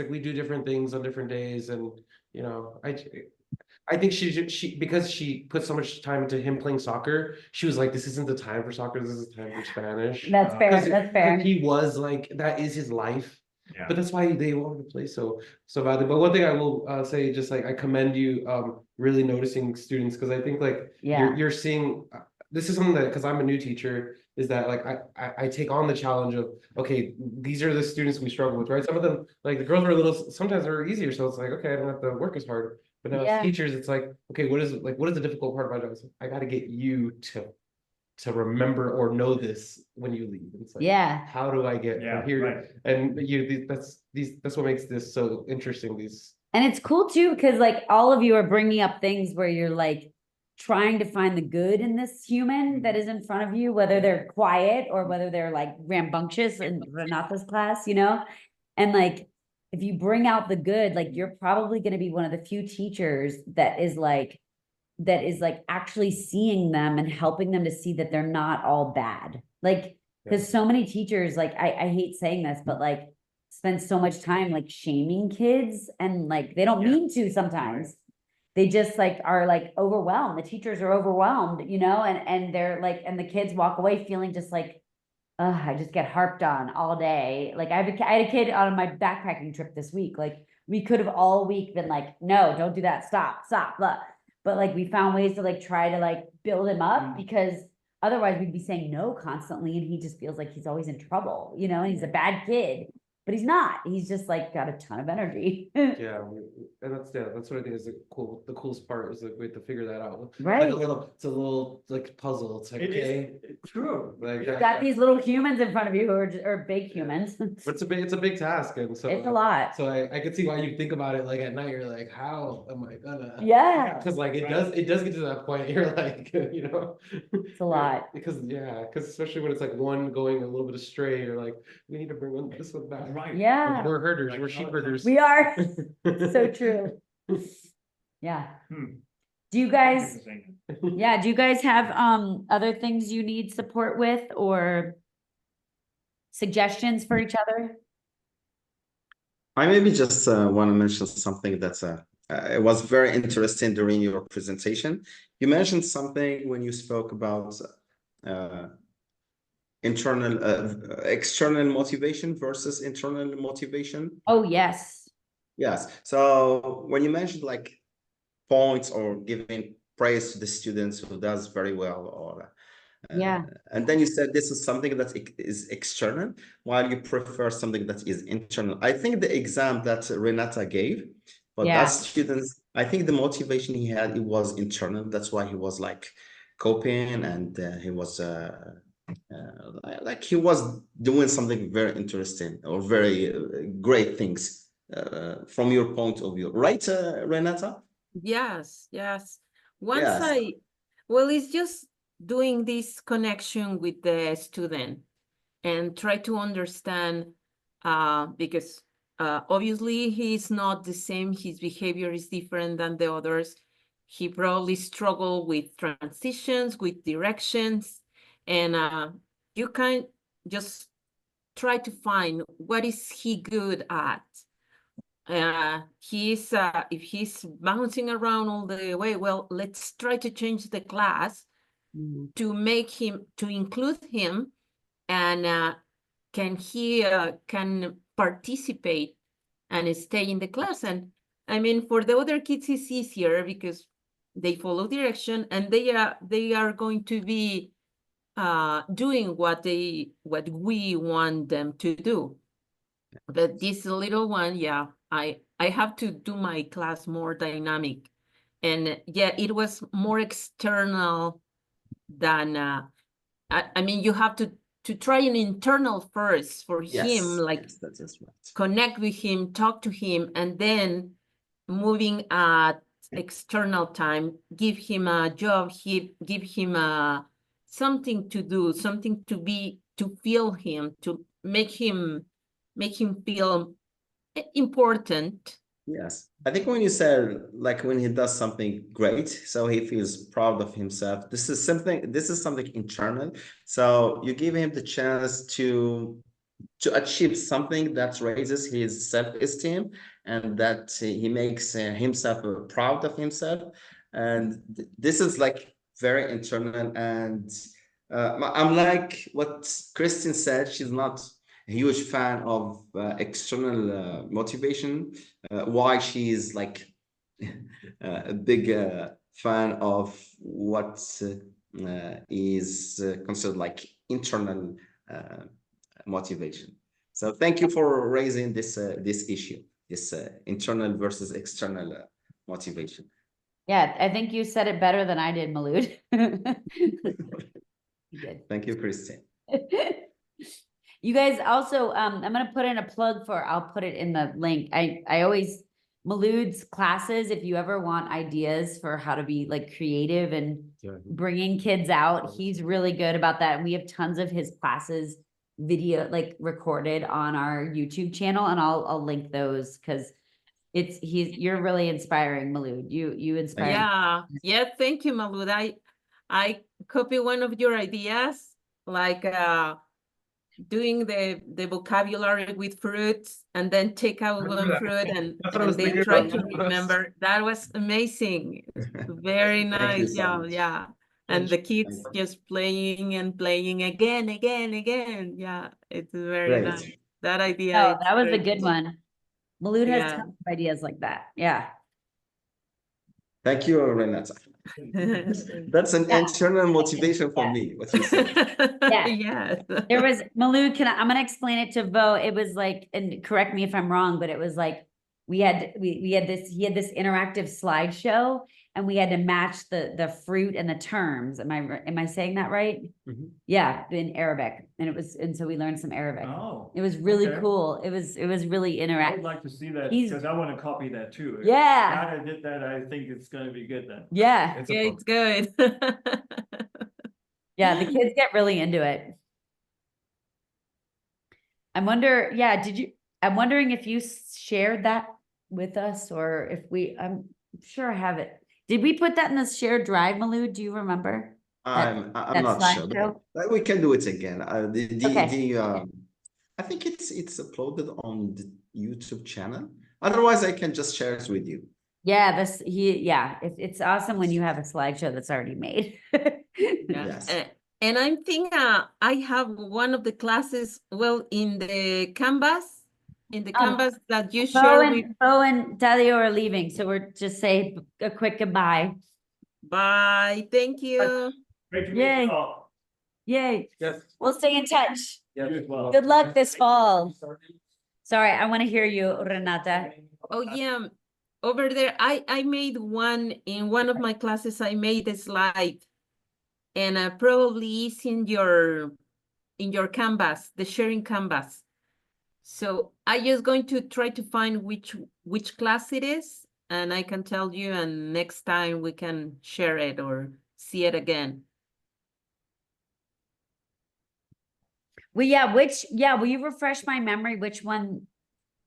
we do different things on different days, and you know, I think she because she put so much time into him playing soccer, she was like, this isn't the time for soccer, this is the time for Spanish. That's fair, 'cause that's fair. He was like, that is his life. Yeah. But that's why they wanted to play so badly. But one thing I will say, just like I commend you really noticing students, because I think like Yeah. you're seeing this is something that, because I'm a new teacher, is that like I take on the challenge of, okay, these are the students we struggle with, right? Some of them, like the girls are a little, sometimes they're easier, so it's like, okay, I don't have to work as hard. But now Yeah. as teachers, it's like, okay, what is the difficult part of my job? It's like, I got to get you to remember or know this when you leave. It's like, Yeah. how do I get Yeah, from here? right. And that's what makes this so interesting. And it's cool too, because like all of you are bringing up things where you're like trying to find the good in this human that is in front of you, whether they're quiet or whether they're like rambunctious in Renata's class, you know? And like, if you bring out the good, like you're probably going to be one of the few teachers that is like actually seeing them and helping them to see that they're not all bad. Like, because so many teachers, like, I hate saying this, but like spend so much time like shaming kids, and like they don't mean to sometimes. They just like are like overwhelmed. The teachers are overwhelmed, you know, and they're like, and the kids walk away feeling just like, I just get harped on all day. Like I had a kid on my backpacking trip this week. Like we could have all week been like, no, don't do that. Stop, blah. But like we found ways to like try to like build him up, because otherwise we'd be saying no constantly, and he just feels like he's always in trouble, you know, and he's a bad kid. But he's not. He's just like got a ton of energy. Yeah, and that's what I think is the coolest part, is like we have to figure that out. Right. Like it's a little like puzzle. It's like, okay, True. like You've got these little humans in front of you who are big humans. it's a big task, and so It's a lot. So I could see why you think about it like at night. You're like, how am I gonna? Yeah. Because like it does get to that point. You're like, you know, It's a lot. because especially when it's like one going a little bit astray, you're like, we need to bring this one back. Right. Yeah. We're herders. Like, We're sheep herders. We are. So true. Yeah. Do you guys, do you guys have other things you need support with, or suggestions for each other? I maybe just want to mention something that it was very interesting during your presentation. You mentioned something when you spoke about external motivation versus internal motivation. Oh, yes. Yes. So when you mentioned like points or giving praise to the students who does very well, or and then you said this is something that is external, while you prefer something that is internal. I think the exam that Renata gave, but that students, I think the motivation he had, it was internal. That's why he was like coping, and he was like he was doing something very interesting or very great things from your point of view, right, Renata? Yes. Well, it's just doing this connection with the student and try to understand, because obviously he's not the same, his behavior is different than the others. He probably struggled with transitions, with directions, and you can just try to find what is he good at. If he's bouncing around all the way, well, let's try to change the class to include him, and can participate and stay in the class. And I mean, for the other kids, it's easier because they follow direction, and they are going to be doing what we want them to do. But this little one, I have to do my class more dynamic, and it was more external than I mean, you have to try an internal first for him, like that is right. connect with him, talk to him, and then moving at external time, give him a job, give him something to do, something to be, to feel him, to make him feel important. Yes, I think when you said like when he does something great, so he feels proud of himself. This is something internal. So you give him the chance to achieve something that raises his self-esteem and that he makes himself proud of himself. And this is like very internal. And I'm like what Kristen said, she's not a huge fan of external motivation. Why she is like a big fan of what is considered like internal motivation. So thank you for raising this issue, this internal versus external motivation. Yeah, I think you said it better than I did, Malud. You did. Thank you, Christine. You guys also, I'm gonna put in a plug for, I'll put it in the link. I always, Malud's classes, if you ever want ideas for how to be like creative and bringing kids out, he's really good about that. And we have tons of his classes video, like recorded on our YouTube channel, and I'll link those because you're really inspiring, Malud. You inspire. Yeah, thank you, Malud. I copy one of your ideas, like doing the vocabulary with fruits and then take out one fruit and they try to remember. That was amazing. Very nice. Yeah. And the kids just playing and playing again. Yeah, it's very nice. That idea. Oh, that was a good one. Malud has tons of ideas like that. Yeah. Thank you, Renata. That's an internal motivation for me, what you said. Yes. There was, Malud, I'm gonna explain it to Vo. It was like, and correct me if I'm wrong, but it was like, he had this interactive slideshow and we had to match the fruit and the terms. Am I saying that right? Mm-hmm. Yeah, in Arabic. And so we learned some Arabic. Oh, it was really okay. cool. It was really I interactive. would like to see that He's- because I want to copy that too. Yeah. Now that I did that, I think it's going to be good then. Yeah. It's good. Yeah, the kids get really into it. I'm wondering if you shared that with us or if I'm sure I have it. Did we put that in the shared drive, Malud? Do you remember? I'm that not sure, slideshow? but we can do it again. Okay. I think it's uploaded on the YouTube channel. Otherwise, I can just share it with you. Yeah, it's awesome when you have a slideshow that's already made. Yes. And I'm thinking I have one of the classes, in the Canvas, that you share with. Bo and Dario are leaving, so we're just say a quick goodbye. Bye. Thank you. Great to meet Yay. you all. Yay. Yes. We'll stay in touch. You as well. Good luck this fall. Sorry, I want to hear you, Renata. Oh yeah, over there, I made one in one of my classes. I made a slide, and probably is in your Canvas, the sharing Canvas. So I just going to try to find which class it is, and I can tell you, and next time we can share it or see it again. Will you refresh my memory? Which one?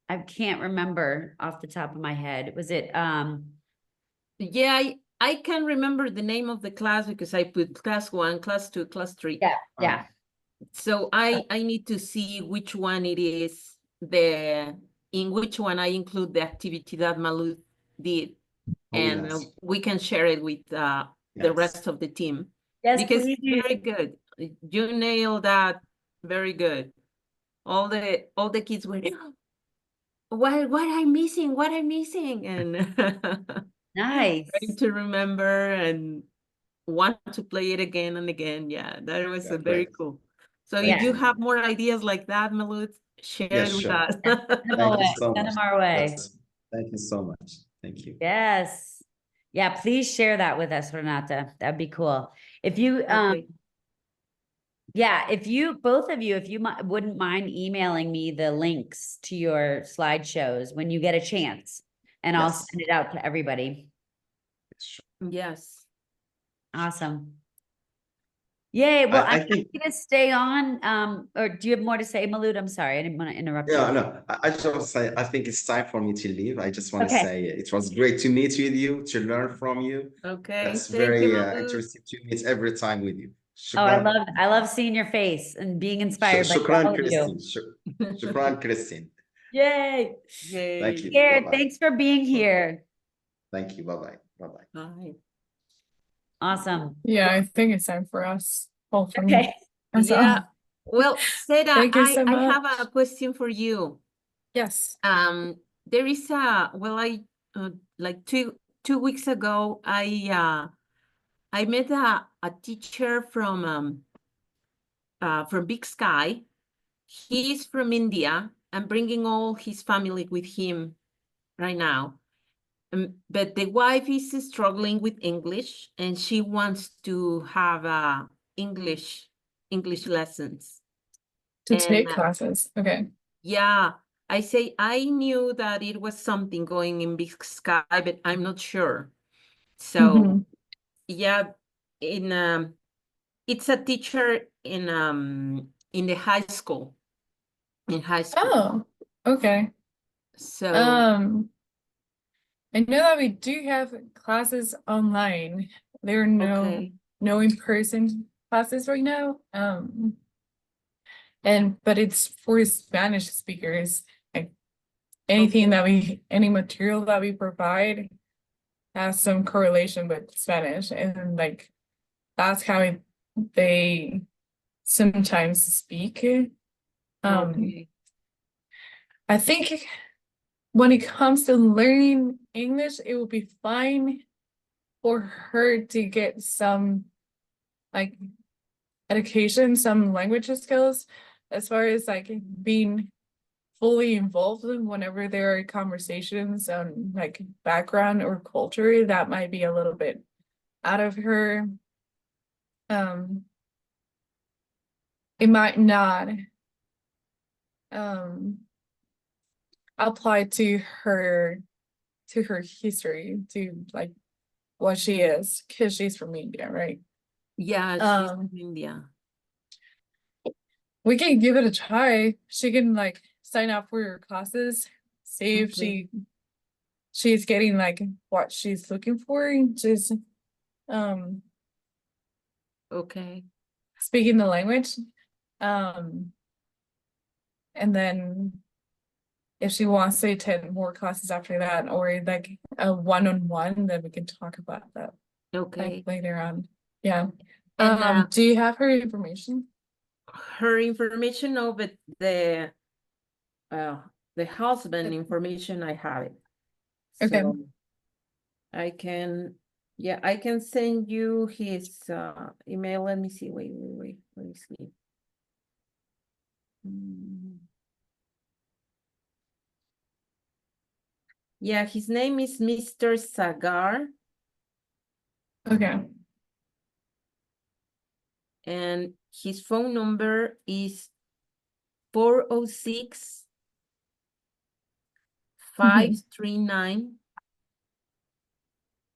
I can't remember off the top of my head. Was it, Yeah, I can remember the name of the class because I put class 1, class 2, class 3. Yeah. So I need to see which one it is, in which one I include the activity that Malud did. And yes. we can share it with the rest of the team. Yes, because please. it's very good. You nailed that very good. All the kids were, what I'm missing, and Nice. trying to remember and want to play it again and again. Yeah, that was very cool. So if you have more ideas like that, Malud, share it with us. Send them our way. Thank you so much. Thank you. Yes. Yeah, please share that with us, Renata. That'd be cool. If you, both of you, if you wouldn't mind emailing me the links to your slideshows when you get a chance, and I'll Yes. send it out to everybody. Sure. Yes. Awesome. Yay, well, I I'm think, gonna stay on, or do you have more to say, Malud? I'm sorry, I didn't want to interrupt you. yeah, no, I just want to say, I think it's time for me to leave. I just want to Okay. say it was great to meet with you, to learn from you. Okay. That's Thank you, very Mahmoud. interesting to meet every time with you. Oh, Shukran. I love seeing your face and being inspired by Shukran, all of you. Christine. Shukran, Christine. Yay. Yay. Thank you. Here, Bye-bye. thanks for being here. Thank you. Bye-bye. Bye-bye. Bye. Awesome. Yeah, I think it's time for us. Well, for me. Okay. That's all. Yeah. Well, Seda, Thank you so I have much. a question for you. Yes. There is like two weeks ago, I met a teacher from Big Sky. He's from India and bringing all his family with him right now. But the wife is struggling with English and she wants to have English lessons. To And, take classes. Okay. yeah, I say I knew that it was something going in Big Sky, but I'm not sure. So Mhm. yeah, it's a teacher in the high school. In high school. Oh, okay. So I know that we do have classes online. There are okay. no in-person classes right now. But it's for Spanish speakers. Like anything any material that we provide has some correlation with Spanish, and like that's how they sometimes speak. Okay. I think when it comes to learning English, it will be fine for her to get some like education, some language skills, as far as like being fully involved in whenever there are conversations on like background or culture that might be a little bit out of her. It might not apply to her history, to like what she is, because she's from India, right? Yeah, she's from India. We can give it a try. She can like sign up for your classes, see if Okay. she's getting like what she's looking for, and just Okay. speaking the language. And then if she wants to attend more classes after that, or like a one-on-one, then we can talk about that like Okay. later on. Yeah. And Do you have her information? her information, no, but the husband information, I have it. Okay. So I can send you his email. Let me see. Wait. Let me see. Yeah, his name is Mr. Sagar, Okay. and his phone number is 406 539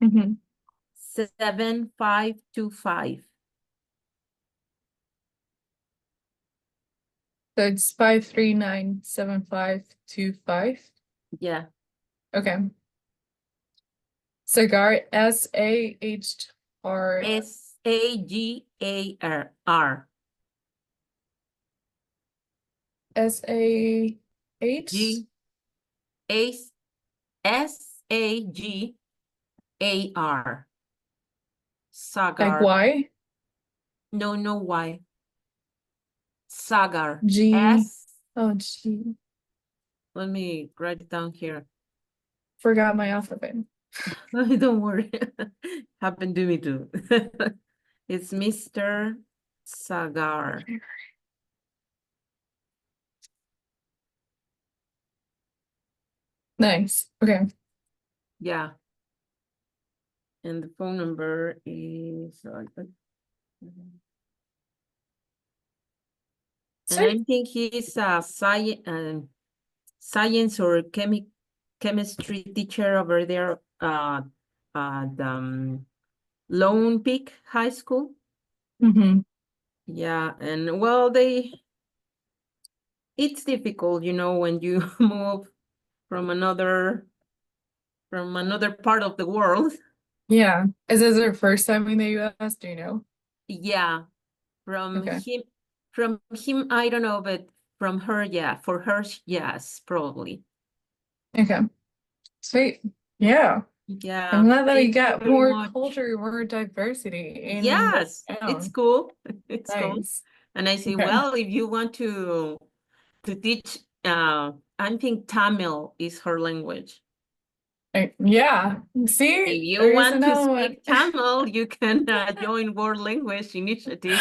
Mm-hmm. 7525. So it's 539-7525. Yeah. Okay. Sagar, SAHR. SAGAR. SAH. SAGAR. Like Sagar. Y? No, why? Sagar. G. Oh, G. Let me write it down here. Forgot my alphabet. Don't worry. Happened to me too. It's Mr. Sagar. Nice. Okay. Yeah. And the phone number is and I think he's a science or chemistry teacher over there at Lone Peak High School. Mm-hmm. Yeah, and well, it's difficult, you know, when you move from another part of the world. Yeah. Is this her first time in the US? Do you know? Yeah, from Okay. him, I don't know, but from her, yeah, for her, yes, probably. Okay. Sweet. Yeah. Yeah, I'm glad that we thank you got very more much. culture, more diversity in Yes, this it's town. cool. It's cool. Nice. And I say, Okay. well, if you want to teach, I think Tamil is her language. Yeah. If See, you there is want to another one. speak Tamil, you can join World Language Initiative.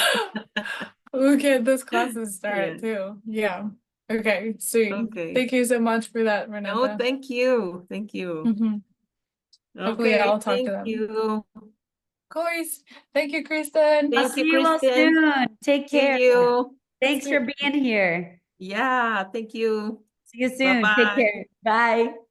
Okay, this class is Yeah. started too. Yeah. Okay, sweet. Okay. Thank you so much for that, No, Renata. thank you. Thank you. Mhm. Hopefully Okay, I'll talk to thank them. you. Of course. Thank you, Kristen. I'll Thank see you, you all Kristen. soon. Take See care. you. Thanks for being here. Yeah, thank you. See you soon. Take Bye-bye. care. Bye.